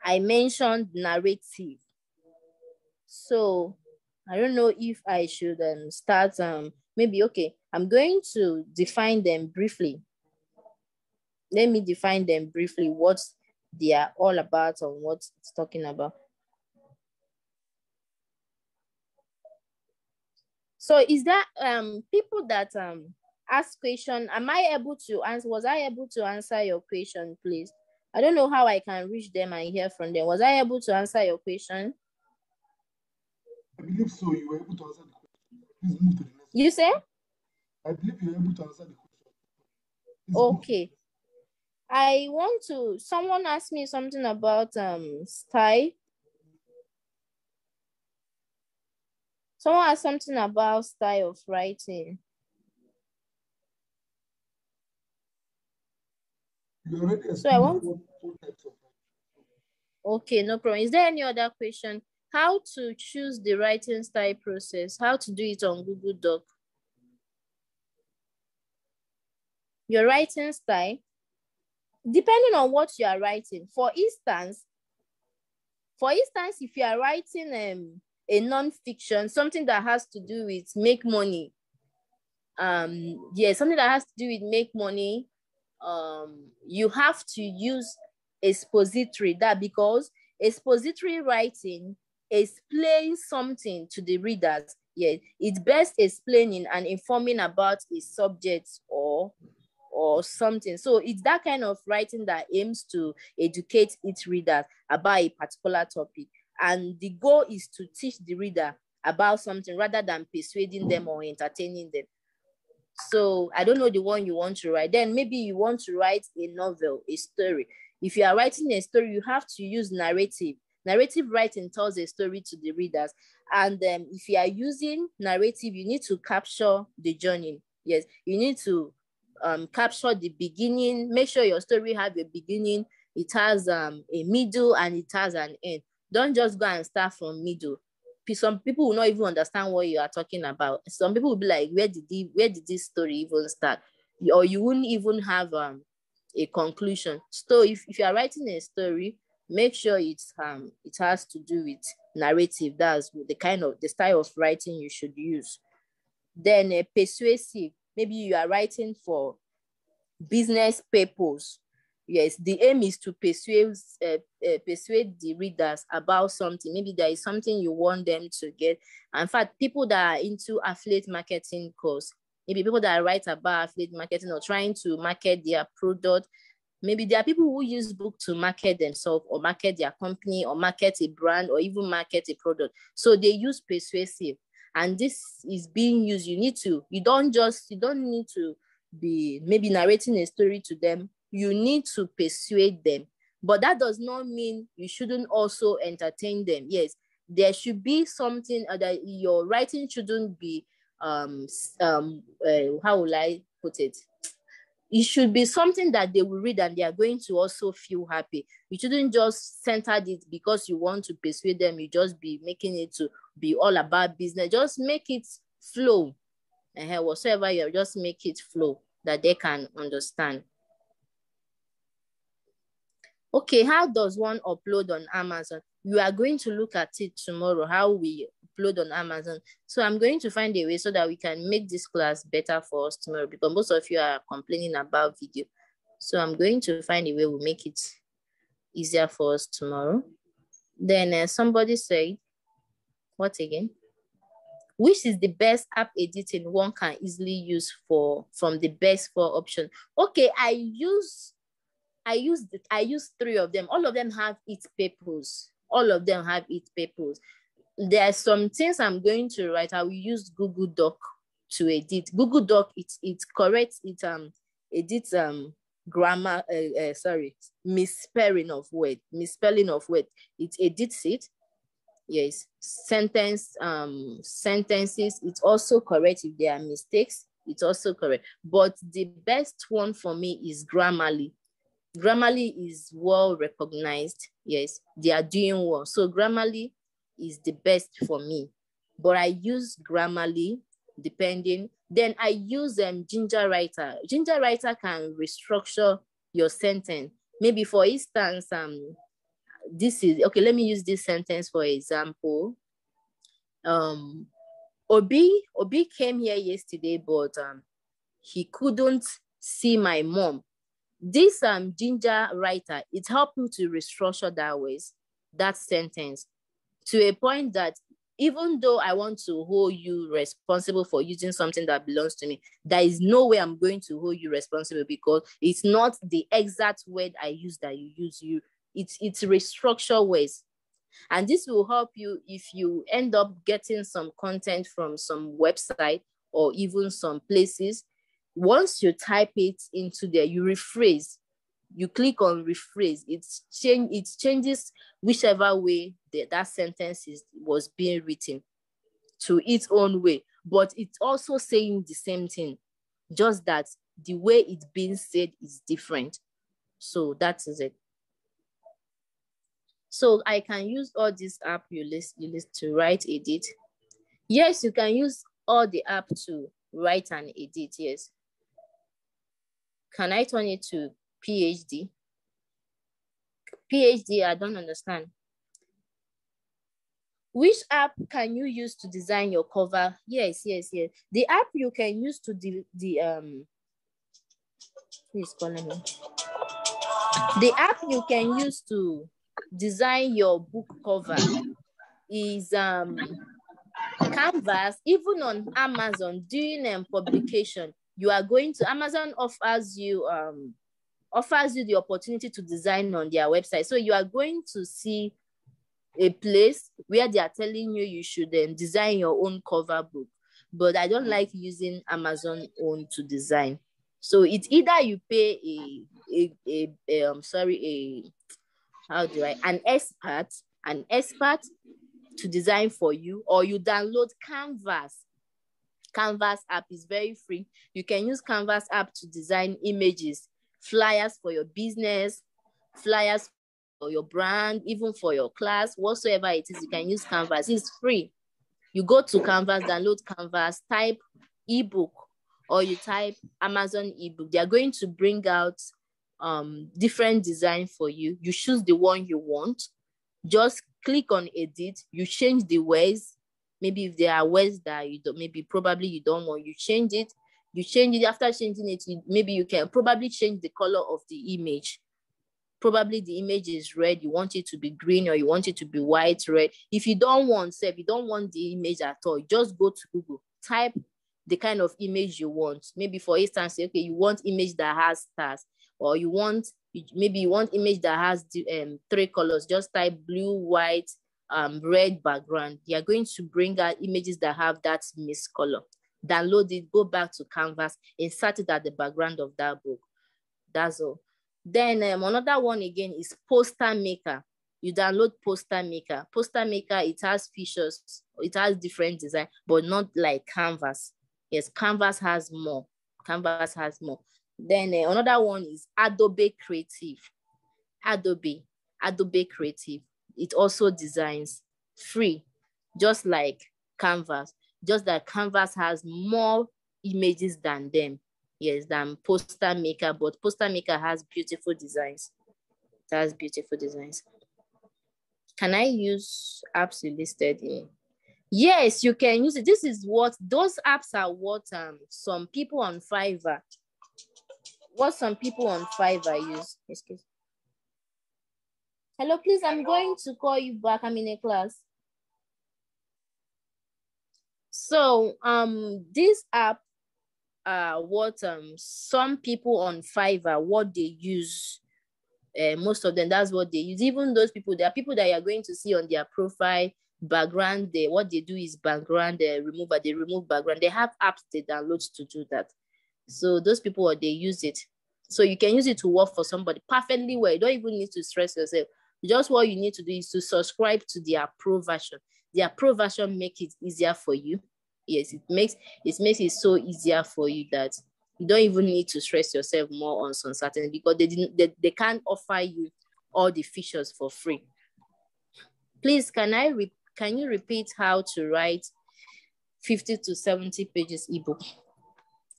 I mentioned narrative. So I don't know if I should start maybe, okay, I'm going to define them briefly. Let me define them briefly, what they are all about and what it's talking about. So is there people that ask question? Am I able to answer? Was I able to answer your question, please? I don't know how I can reach them and hear from them. Was I able to answer your question? I believe so. You were able to answer the question. Please move to the next. You say? I believe you were able to answer the question. Please okay. I want to, someone asked me something about style. Someone asked something about style of writing. You already explained four types of writing. Okay, no problem. Is there any other question? How to choose the writing style process? How to do it on Google Doc? Your writing style, depending on what you are writing. For instance, if you are writing a non-fiction, something that has to do with make money, something that has to do with make money, you have to use expository, that because expository writing explains something to the readers. Yeah, it's best explaining and informing about a subject or something. So it's that kind of writing that aims to educate its readers about a particular topic. And the goal is to teach the reader about something rather than persuading them or entertaining them. So I don't know the one you want to write. Then maybe you want to write a novel, a story. If you are writing a story, you have to use narrative. Narrative writing tells a story to the readers. And if you are using narrative, you need to capture the journey. Yes, you need to capture the beginning. Make sure your story has a beginning, it has a middle, and it has an end. Don't just go and start from middle. Some people will not even understand what you are talking about. Some people will be like, where did this story even start? Or you wouldn't even have a conclusion. So if you are writing a story, make sure it has to do with narrative. That's the style of writing you should use. Then persuasive. Maybe you are writing for business purpose. Yes, the aim is to persuade the readers about something. Maybe there is something you want them to get. In fact, people that are into affiliate marketing course, maybe people that write about affiliate marketing or trying to market their product. Maybe there are people who use book to market themselves or market their company or market a brand or even market a product. So they use persuasive, and this is being used. You don't need to be maybe narrating a story to them. You need to persuade them, but that does not mean you shouldn't also entertain them. Yes, there should be something that your writing shouldn't be how will I put it? It should be something that they will read and they are going to also feel happy. You shouldn't just center it because you want to persuade them. You just be making it to be all about business. Just make it flow. Whatsoever you just make it flow that they can understand. Okay, how does one upload on Amazon? We are going to look at it tomorrow, how we upload on Amazon. So I'm going to find a way so that we can make this class better for us tomorrow, because most of you are complaining about video. So I'm going to find a way we'll make it easier for us tomorrow. Then somebody said, what again? Which is the best app editing one can easily use from the best 4 options? Okay, I use 3 of them. All of them have its purpose. There are some things I'm going to write. I will use Google Doc to edit. Google Doc, it corrects, it edits grammar, misspelling of word. It edits it. Yes, sentences, it also corrects if there are mistakes. It's also correct. But the best one for me is Grammarly. Grammarly is well recognized. Yes, they are doing well. So Grammarly is the best for me. But I use Grammarly depending. Then I use Ginger Writer. Ginger Writer can restructure your sentence. Maybe for instance, this is, okay, let me use this sentence for example. Obi came here yesterday, but he couldn't see my mom. This Ginger Writer, it helps you to restructure that sentence to a point that even though I want to hold you responsible for using something that belongs to me, there is no way I'm going to hold you responsible, because it's not the exact word I use that you use. It's restructure ways. And this will help you if you end up getting some content from some website or even some places. Once you type it into there, you rephrase. You click on rephrase. It changes whichever way that sentence was being written to its own way. But it's also saying the same thing, just that the way it's being said is different. So that is it. So I can use all this app you list to write, edit. Yes, you can use all the app to write and edit, yes. Can I turn it to PhD? PhD, I don't understand. Which app can you use to design your cover? Yes. The app you can use to who is calling me? The app you can use to design your book cover is Canvas. Even on Amazon, doing publication, Amazon offers you the opportunity to design on their website. So you are going to see a place where they are telling you should design your own cover book. but I don't like using Amazon own to design. So it's either you pay an expert to design for you, or you download Canvas. Canvas app is very free. You can use Canvas app to design images, flyers for your business, flyers for your brand, even for your class, whatsoever it is, you can use Canvas. It's free. You go to Canvas, download Canvas, type ebook, or you type Amazon ebook. They are going to bring out different design for you. You choose the one you want. Just click on edit. You change the words. Maybe if there are words that you don't, probably you don't want, you change it. You change it. After changing it, maybe you can probably change the color of the image. Probably the image is red, you want it to be green, or you want it to be white, red. If you don't want the image at all, just go to Google, type the kind of image you want. Maybe for instance, okay, you want image that has stars, or maybe you want image that has 3 colors. Just type blue, white, red background. They are going to bring out images that have that mixed color. Download it, go back to Canvas, insert it at the background of that book. That's all. Then another one again is Poster Maker. You download Poster Maker. Poster Maker, it has features, it has different design, but not like Canvas. Yes, Canvas has more. Canvas has more. Then another one is Adobe Creative. Adobe Creative. It also designs free, just like Canvas. Just that Canvas has more images than them. Yes, than Poster Maker, but Poster Maker has beautiful designs. It has beautiful designs. Can I use apps you listed in? Yes, you can use it. This is what those apps are. What some people on Fiverr. What some people on Fiverr use. Excuse. Hello, please. I'm going to call you back. I'm in a class. So this app. What some people on Fiverr, what they use, most of them, that's what they use. Even those people, there are people that you are going to see on their profile background. What they do is background remover. They remove background. They have apps they download to do that. So those people, they use it. So you can use it to work for somebody perfectly well. You don't even need to stress yourself. Just what you need to do is to subscribe to their pro version. Their pro version make it easier for you. Yes, it makes it so easier for you that you don't even need to stress yourself more on some certain, because they can't offer you all the features for free. Please, can you repeat how to write 50 to 70 pages ebook?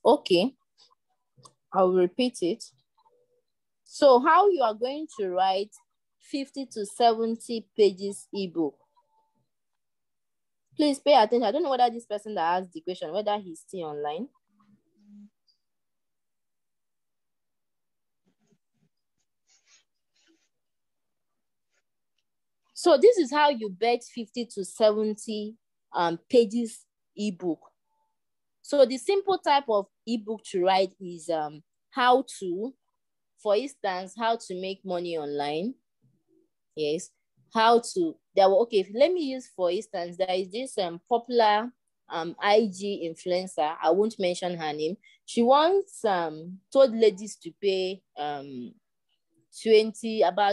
Okay, I'll repeat it. So how you are going to write 50 to 70 pages ebook? Please pay attention. I don't know whether this person that asked the question, whether he's still online. So this is how you bet 50 to 70 pages ebook. So the simple type of ebook to write is how to, for instance, how to make money online. Yes, okay, let me use, for instance, there is this popular IG influencer. I won't mention her name. She once told ladies to pay about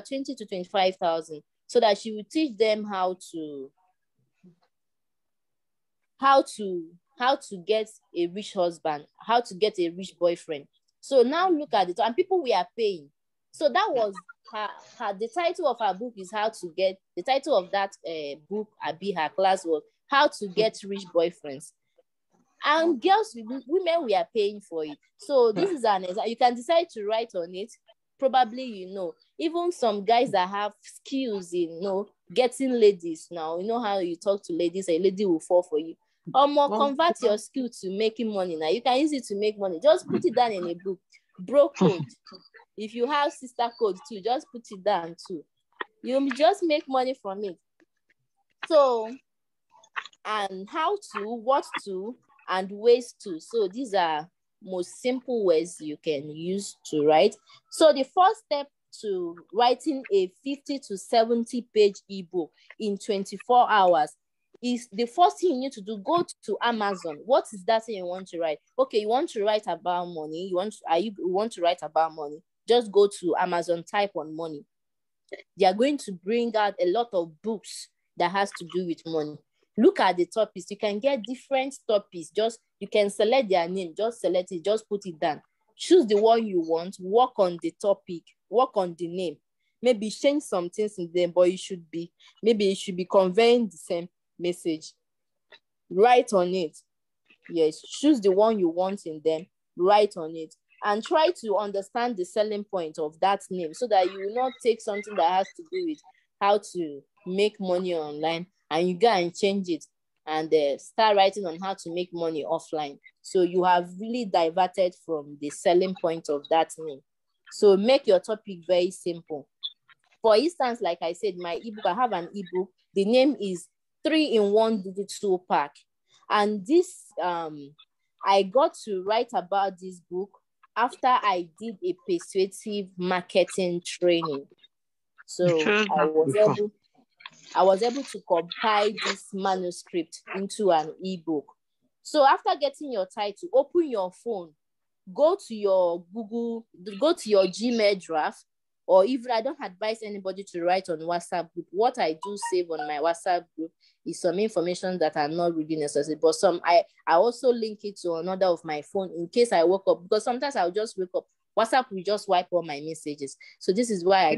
20 to 25,000 so that she would teach them how to get a rich husband, how to get a rich boyfriend. So now look at it, and people we are paying. So that was the title of her book is how to get, the title of that book, her class was how to get rich boyfriends. And women, we are paying for it. So this is an example. You can decide to write on it. Probably, even some guys that have skills in, getting ladies now, how you talk to ladies, a lady will fall for you. Or more, convert your skill to making money now. You can use it to make money. Just put it down in a book. Bro code. If you have sister code too, just put it down too. You just make money from it. So, and how to, what to, and ways to. So these are most simple ways you can use to write. So the first step to writing a 50 to 70 page ebook in 24 hours is the first thing you need to do. Go to Amazon. What is that thing you want to write? Okay, you want to write about money. You want to write about money. Just go to Amazon, type on money. They are going to bring out a lot of books that has to do with money. Look at the topics. You can get different topics. You can select their name. Just select it. Just put it down. Choose the one you want. Work on the topic. Work on the name. Maybe change some things in them, but it should be conveying the same message. Write on it. Yes, choose the one you want in them. Write on it. And try to understand the selling point of that name so that you will not take something that has to do with how to make money online and you go and change it and start writing on how to make money offline. So you have really diverted from the selling point of that name. So make your topic very simple. For instance, like I said, my ebook, I have an ebook. The name is 3-in-1 Digital Pack. And this, I got to write about this book after I did a persuasive marketing training. So I was able to compile this manuscript into an ebook. So after getting your title, open your phone, go to your Gmail draft, or even I don't advise anybody to write on WhatsApp group. What I do save on my WhatsApp group is some information that are not really necessary, but some I also link it to another of my phone in case I woke up, because sometimes I'll just wake up, WhatsApp will just wipe all my messages. So this is why I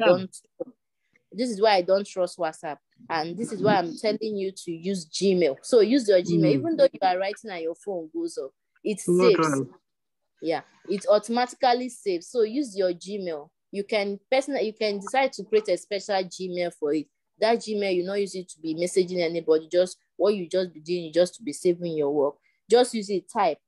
don't trust WhatsApp. And this is why I'm telling you to use Gmail. So use your Gmail. Even though you are writing and your phone goes off, it saves. Yeah, it automatically saves. So use your Gmail. You can decide to create a special Gmail for it. That Gmail, you not use it to be messaging anybody. Just what you just be doing, just to be saving your work. Just use it, type.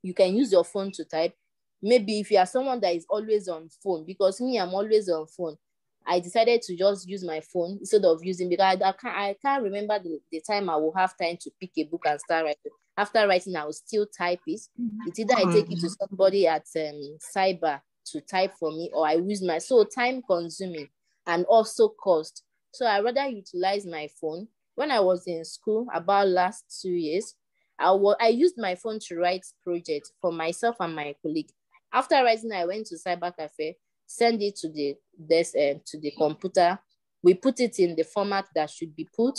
You can use your phone to type. Maybe if you are someone that is always on phone, because me, I'm always on phone. I decided to just use my phone instead of using, because I can't remember the time I will have time to pick a book and start writing. After writing, I will still type it. It's either I take it to somebody at cyber to type for me, or I use so time consuming and also cost. So I rather utilize my phone. When I was in school, about last 2 years, I used my phone to write projects for myself and my colleague. After writing, I went to cyber cafe, send it to the desk, to the computer. We put it in the format that should be put.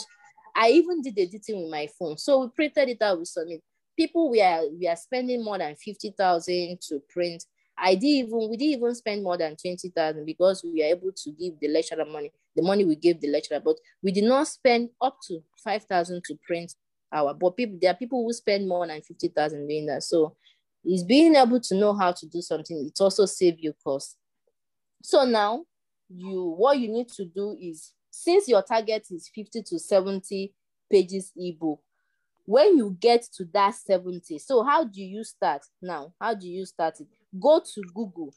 I even did editing with my phone. So we printed it out, we submit. People, we are spending more than 50,000 to print. We didn't even spend more than 20,000 because we are able to give the lecturer money, the money we gave the lecturer, but we did not spend up to 5,000 to print our, but there are people who spend more than 50,000 doing that. So it's being able to know how to do something. It also saves you cost. So now what you need to do is, since your target is 50 to 70 pages ebook, when you get to that 70, so how do you start now? How do you start it? Go to Google.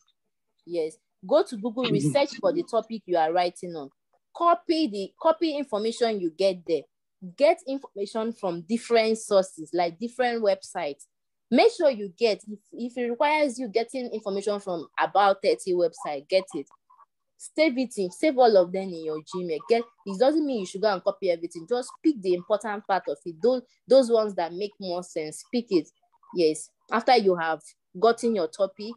Yes, go to Google, research for the topic you are writing on. Copy information you get there. Get information from different sources, like different websites. Make sure you get, if it requires you getting information from about 30 websites, get it. Save all of them in your Gmail. It doesn't mean you should go and copy everything. Just pick the important part of it. Those ones that make more sense, pick it. Yes. After you have gotten your topic,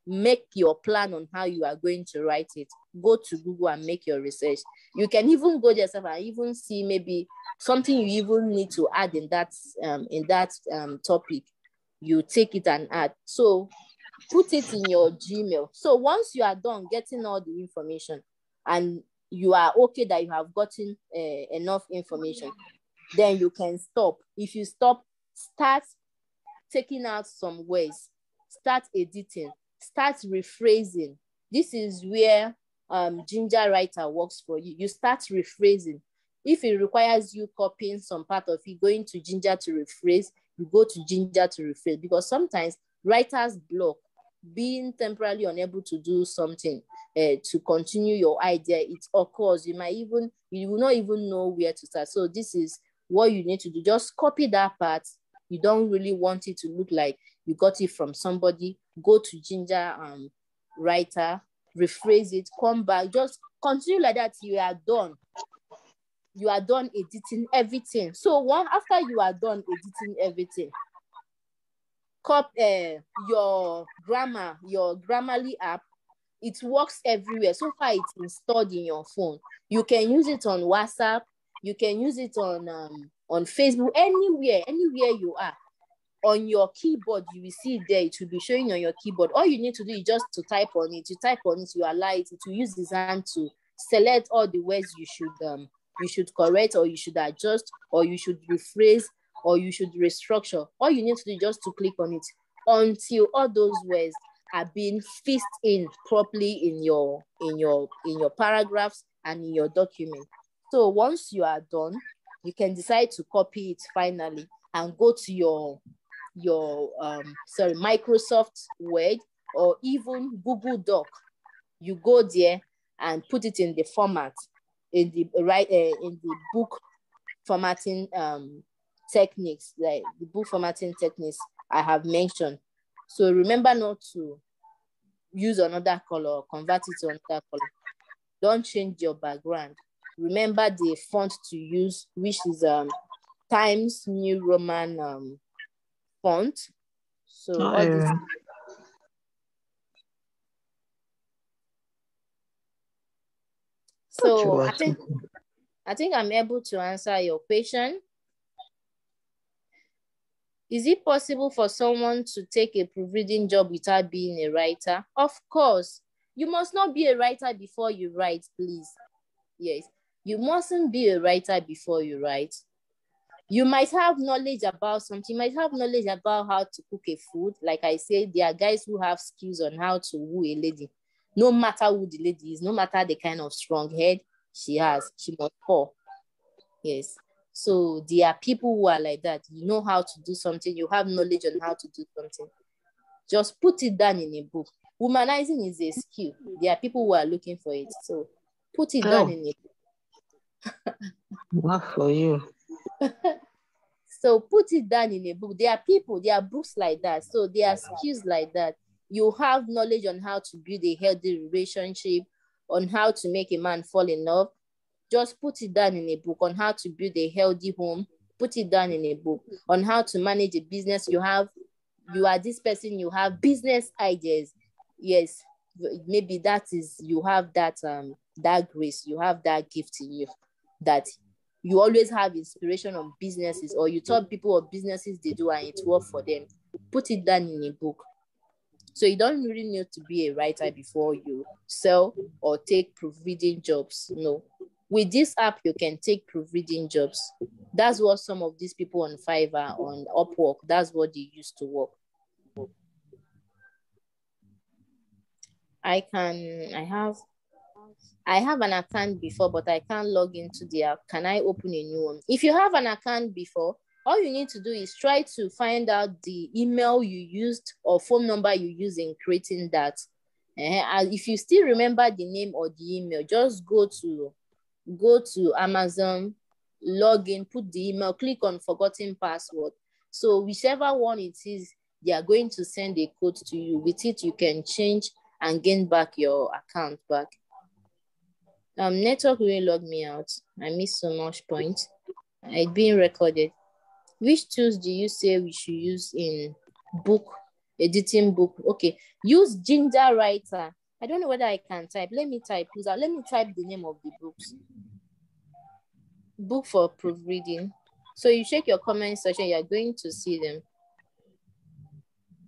make your plan on how you are going to write it. Go to Google and make your research. You can even go yourself and even see maybe something you even need to add in that topic. You take it and add. So put it in your Gmail. So once you are done getting all the information and you are okay that you have gotten enough information, then you can stop. If you stop, start taking out some words, start editing, start rephrasing. This is where Ginger Writer works for you. You start rephrasing. If it requires you copying some part of it, going to Ginger to rephrase, you go to Ginger to rephrase, because sometimes writers block, being temporarily unable to do something to continue your idea. It occurs. You will not even know where to start. So this is what you need to do. Just copy that part. You don't really want it to look like you got it from somebody. Go to Ginger Writer, rephrase it, come back, just continue like that till you are done. you are done editing everything. So after you are done editing everything, your Grammarly app, it works everywhere. So far, it's installed in your phone. You can use it on WhatsApp. You can use it on Facebook, anywhere you are. On your keyboard, you will see it there. It will be showing on your keyboard. All you need to do is just to type on it. You type on it, you allow it. It will use this hand to select all the words you should correct, or you should adjust, or you should rephrase, or you should restructure. All you need to do is just to click on it until all those words are being fixed in properly in your paragraphs and in your document. So once you are done, you can decide to copy it finally and go to your Microsoft Word or even Google Doc. You go there and put it in the format, in the book formatting techniques, like the book formatting techniques I have mentioned. So remember not to use another color or convert it to another color. Don't change your background. Remember the font to use, which is Times New Roman font. So all this. So I think I'm able to answer your question. Is it possible for someone to take a proofreading job without being a writer? Of course. You must not be a writer before you write, please. Yes. You mustn't be a writer before you write. You might have knowledge about something. You might have knowledge about how to cook a food. Like I said, there are guys who have skills on how to woo a lady. No matter who the lady is, no matter the kind of strong head she has, she must pour. Yes. So there are people who are like that. You know how to do something. You have knowledge on how to do something. Just put it down in a book. Womanizing is a skill. There are people who are looking for it. So put it down in a book. Not for you. So put it down in a book. There are books like that. So there are skills like that. You have knowledge on how to build a healthy relationship, on how to make a man fall in love. Just put it down in a book. On how to build a healthy home, put it down in a book. On how to manage a business. You are this person, you have business ideas. Yes, maybe you have that grace, you have that gift in you, that you always have inspiration on businesses, or you taught people what businesses they do and it worked for them. Put it down in a book. So you don't really need to be a writer before you sell or take proofreading jobs. No. With this app, you can take proofreading jobs. That's what some of these people on Fiverr, on Upwork, that's what they used to work. I have an account before, but I can't log into the app. Can I open a new one? If you have an account before, all you need to do is try to find out the email you used or phone number you used in creating that. And if you still remember the name or the email, just go to Amazon, log in, put the email, click on forgotten password. So whichever one it is, they are going to send a code to you. With it, you can change and gain back your account back. Network really logged me out. I missed so much point. It's being recorded. Which tools do you say we should use in editing book? Okay, use Ginger Writer. I don't know whether I can type. Let me type. Let me type the name of the books. Book for proofreading. So you check your comment section, you're going to see them.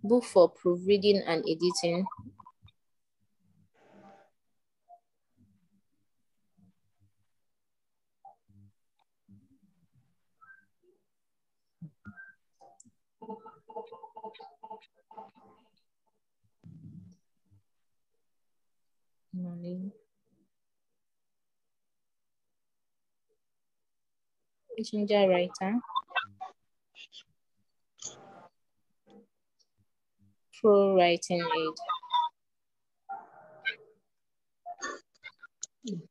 Book for proofreading and editing. Ginger Writer. Pro Writing Aid.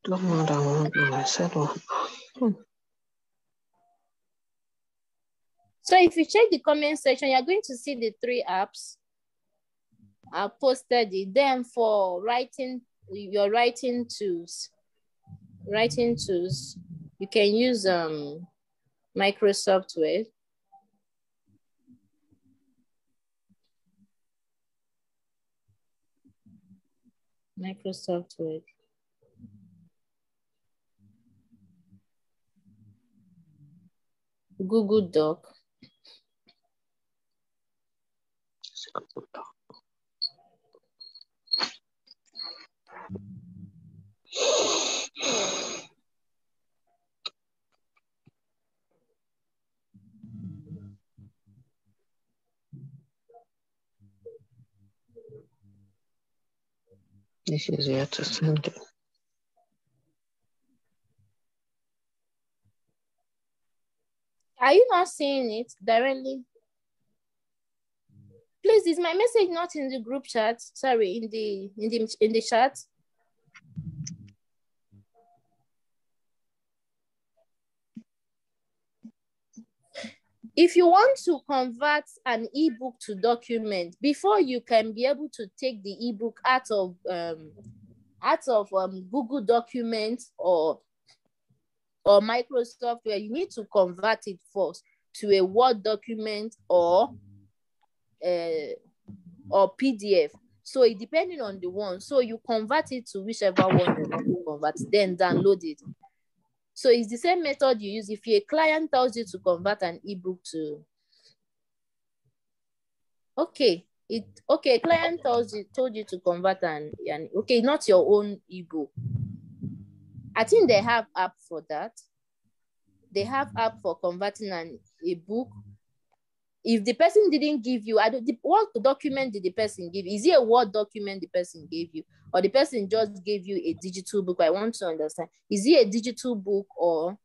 Don't know that one. I said one. So if you check the comment section, you're going to see the 3 apps. I posted it. Then for writing, your writing tools. You can use Microsoft Word. Microsoft Word. Google Doc. This is where to send it. Are you not seeing it directly? Please, is my message not in the group chat? Sorry, in the chat. If you want to convert an ebook to document, before you can be able to take the ebook out of Google Documents or Microsoft Word, you need to convert it first to a Word document or PDF. So it depending on the one. So you convert it to whichever one you want to convert, then download it. So it's the same method you use if a client tells you to convert an ebook to. Okay, client told you to convert an okay, not your own ebook. I think they have app for that. They have app for converting an ebook. If the person didn't give you, what document did the person give? Is it a Word document the person gave you, or the person just gave you a digital book? I want to understand. Is it a digital book or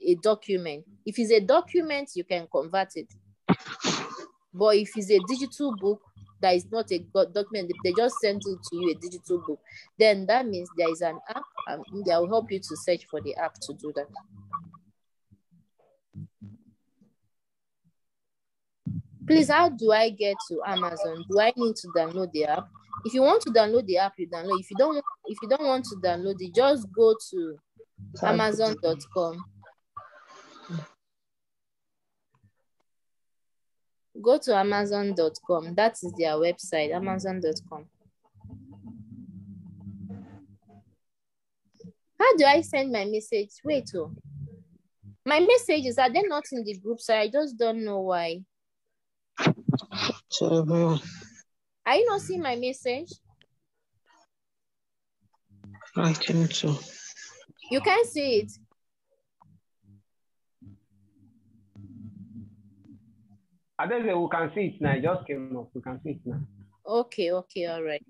a document? If it's a document, you can convert it. But if it's a digital book that is not a document, they just sent it to you, a digital book, then that means there is an app, and they will help you to search for the app to do that. Please, how do I get to Amazon? Do I need to download the app? If you want to download the app, you download. If you don't want to download it, just go to Amazon.com. Go to Amazon.com. That is their website, Amazon.com. How do I send my message? Wait, my messages, are they not in the group? So I just don't know why. So everyone. Are you not seeing my message? I think so. You can't see it. I don't know, we can see it now. It just came up. We can see it now. Okay, all right.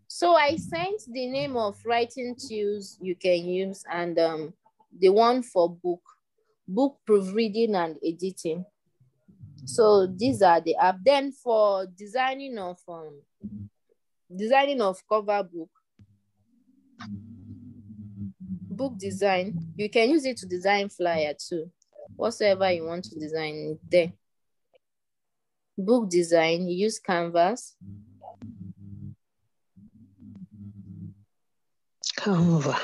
So I sent the name of writing tools you can use and the one for book proofreading and editing. So these are the app. Then for designing of cover book design, you can use it to design flyer too. Whatsoever you want to design there. Book design, you use Canvas. Canva.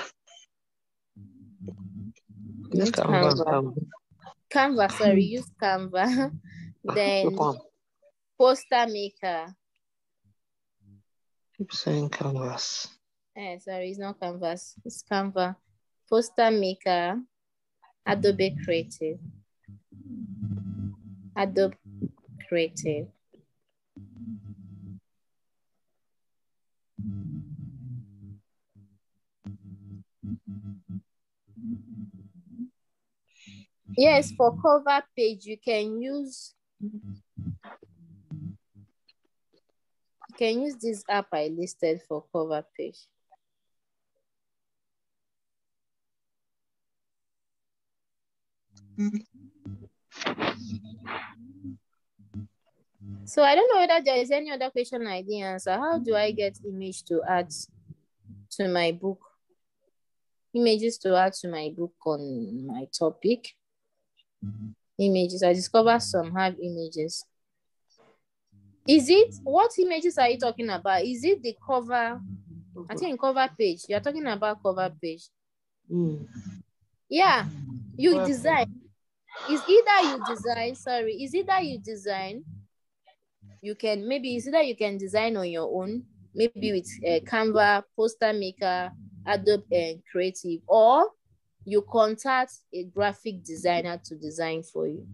Use Canva, sorry, use Canva. Then poster maker. Keep saying Canvas. Sorry, it's not Canvas, it's Canva. Poster maker, Adobe Creative. Yes, for cover page, you can use this app I listed for cover page. So I don't know whether there is any other question I didn't answer. How do I get image to add to my book? Images to add to my book on my topic. Images. I discovered some have images. What images are you talking about? Is it the cover? I think cover page. You're talking about cover page. Yeah, you design. It's either you design. You can it's either you can design on your own, maybe with Canva, Poster Maker, Adobe Creative, or you contact a graphic designer to design for you.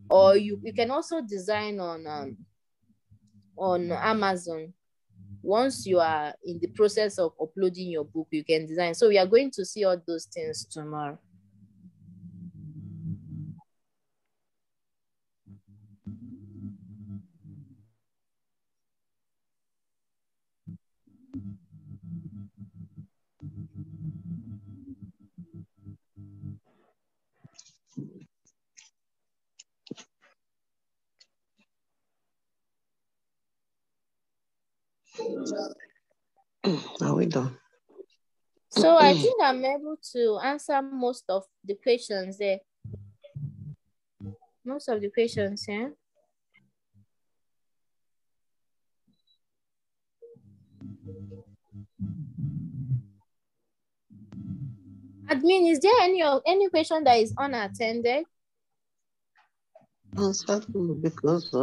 Or you can also design on Amazon. Once you are in the process of uploading your book, you can design. So we are going to see all those things tomorrow. Are we done? So I think I'm able to answer most of the questions there. Most of the questions, yeah. Admin, is there any question that is unattended? Answer because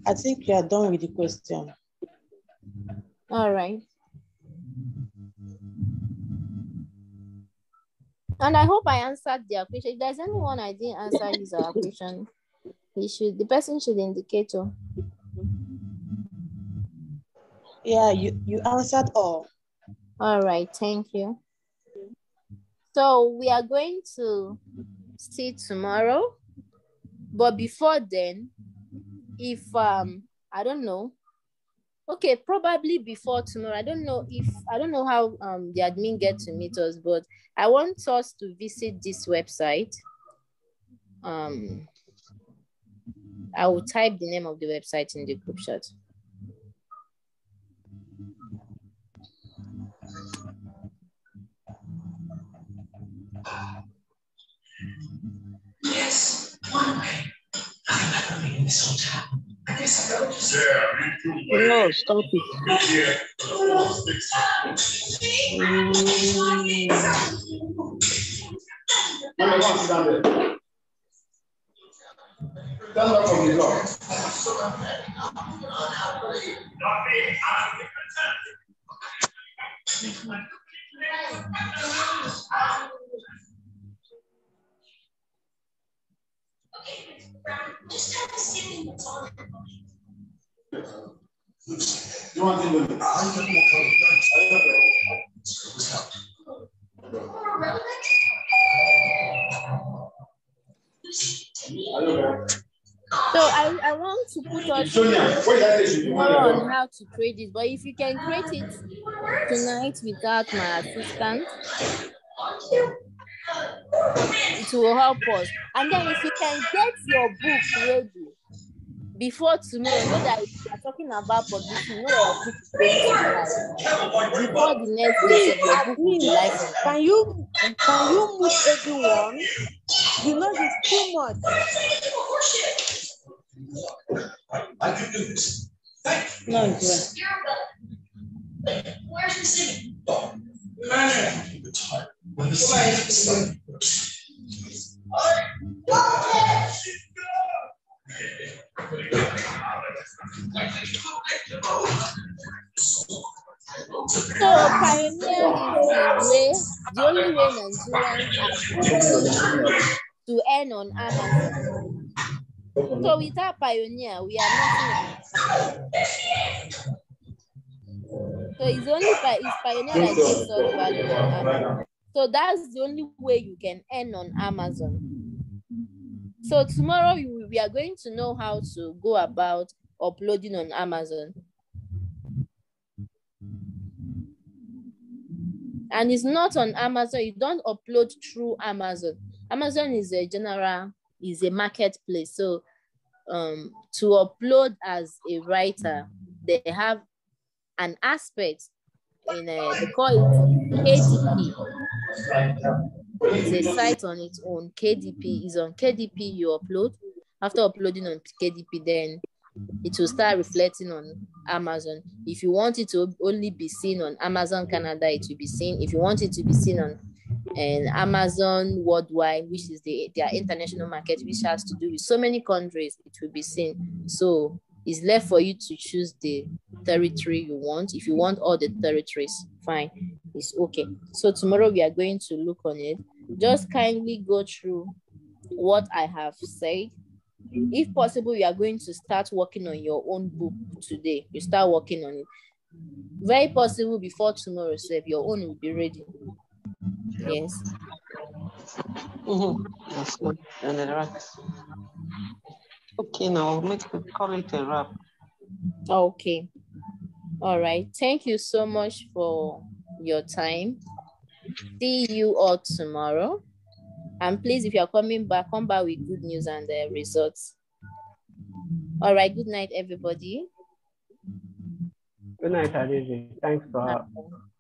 I think you are done with the question. All right. And I hope I answered their question. If there's anyone I didn't answer his question, the person should indicate. Yeah, you answered all. All right, thank you. So we are going to see tomorrow, but before then, if I don't know. Okay, probably before tomorrow. I don't know how the admin get to meet us, but I want us to visit this website. I will type the name of the website in the group chat. Yes, one way. I'm not going to be in this hotel. I guess I'll go. no, stop it. Just have to see what's on it. You want to So I want to put us more on how to create it, but if you can create it tonight without my assistant, it will help us. And then if you can get your book ready before tomorrow, know that if you are talking about publishing, know that your book is going to be live. Before the next day, your book will be live. Can you mute everyone? You know it's too much. I can do this. Thank you. No, it's Where's the city? Man, keep it tight. When the sun So Pioneer is the only way Nigerians are to earn on Amazon. So without Pioneer, we are nothing. So it's Pioneer that gives us value on Amazon. So that's the only way you can earn on Amazon. So tomorrow we are going to know how to go about uploading on Amazon. And it's not on Amazon. You don't upload through Amazon. Amazon is a marketplace. So to upload as a writer, they have an aspect in they call it ADP. It's a site on its own. KDP is on KDP. You upload. After uploading on KDP, then it will start reflecting on Amazon. If you want it to only be seen on Amazon Canada, it will be seen. If you want it to be seen on Amazon worldwide, which is their international market, which has to do with so many countries, it will be seen. So it's left for you to choose the territory you want. If you want all the territories, fine, it's okay. So tomorrow we are going to look on it. Just kindly go through what I have said. If possible, you are going to start working on your own book today. You start working on it. Very possible before tomorrow, so if your own will be ready. Yes. That's good. And the right. Okay, now call it a wrap. Okay. All right. Thank you so much for your time. See you all tomorrow. And please, if you're coming back, come back with good news and results. All right. Good night, everybody. Good night, Adeze. Thanks for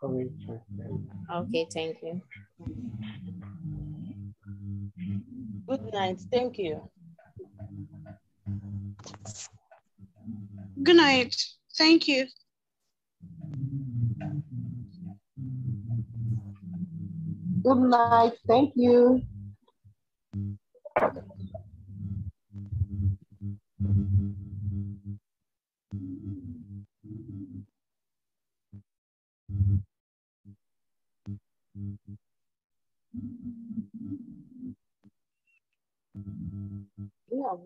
coming. Okay, thank you. Good night. Thank you. Good night. Thank you. Good night. Thank you. Yeah.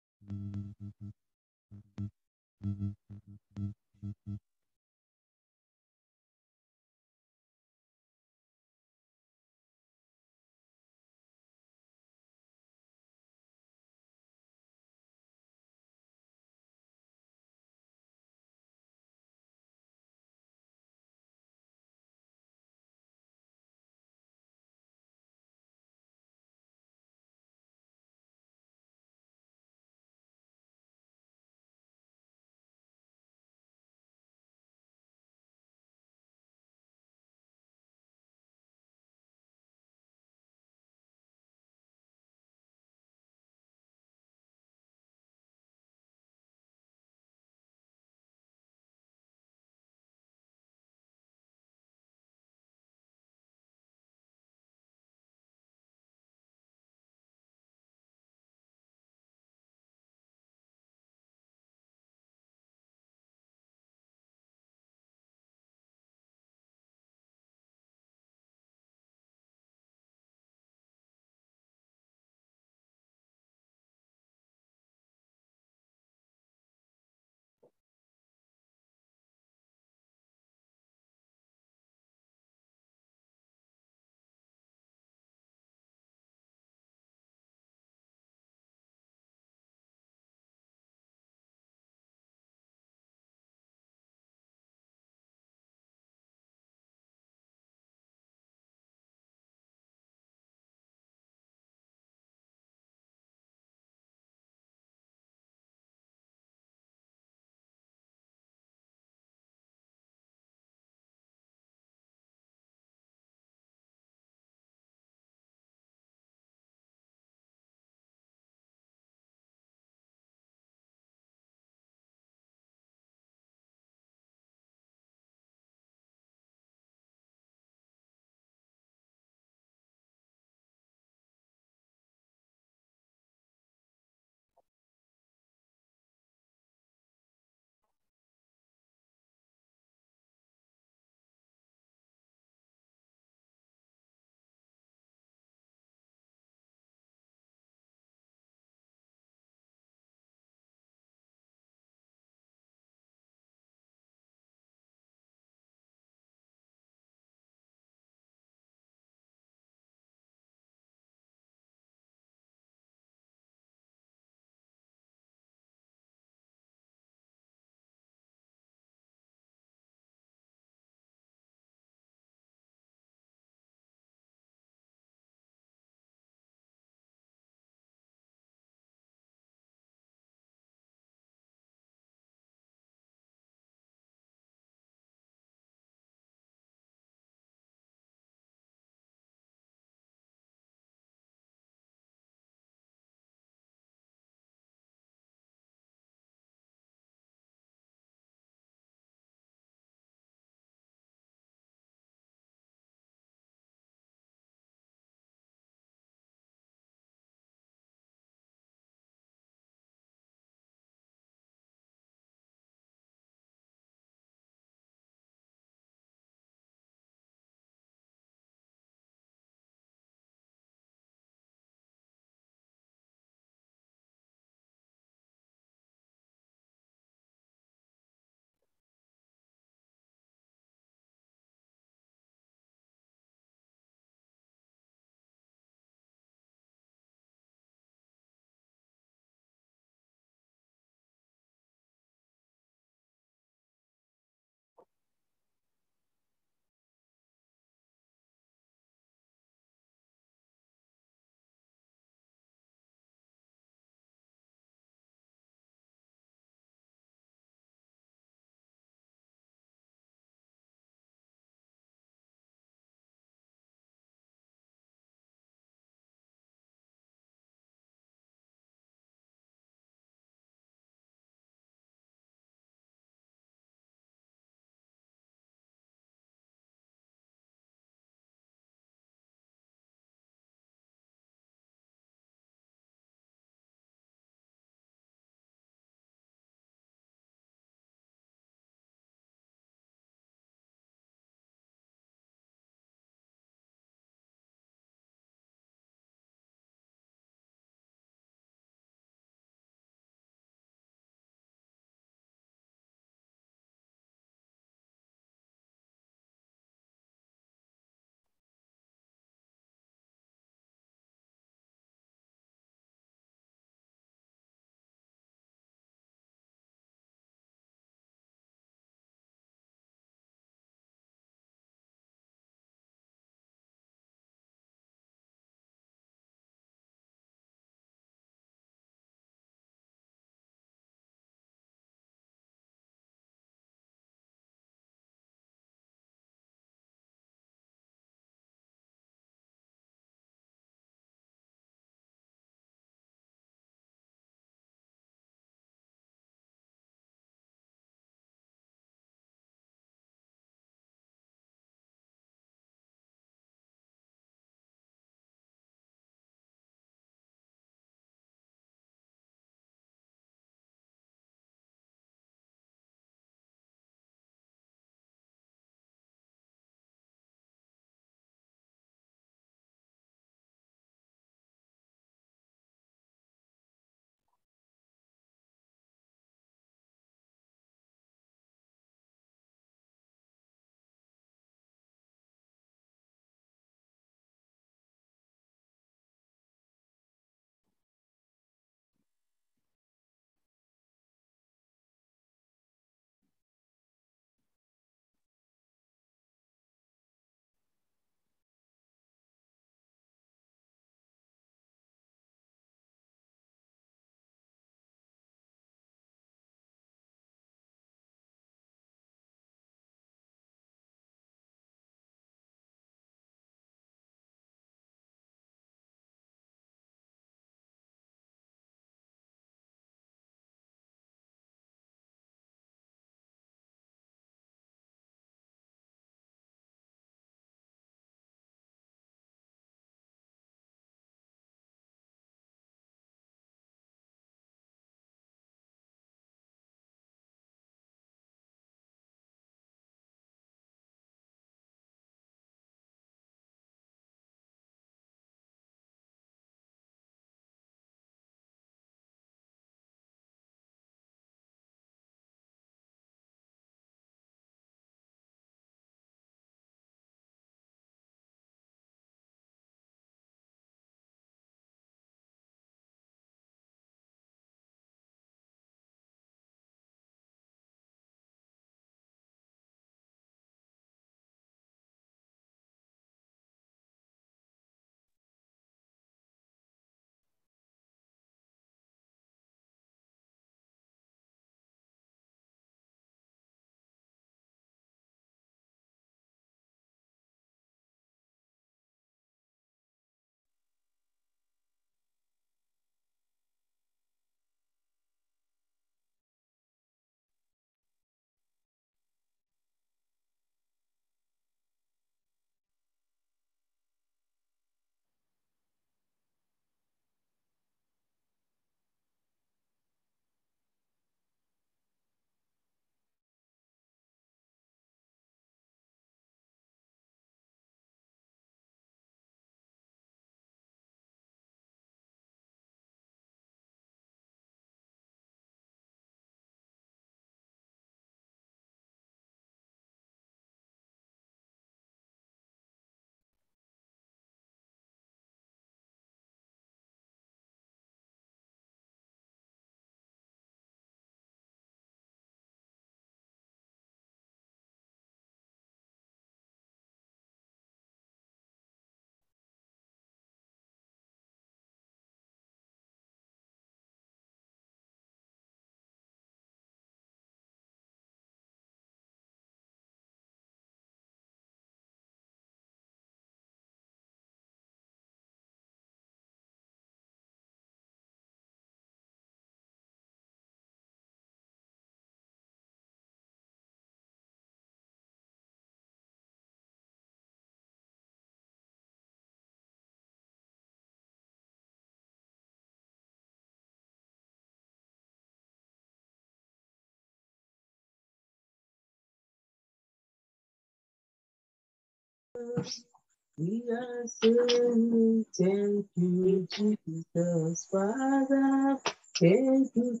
We are saying thank you, Jesus, Father. Thank you,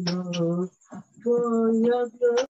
Lord, for your glory.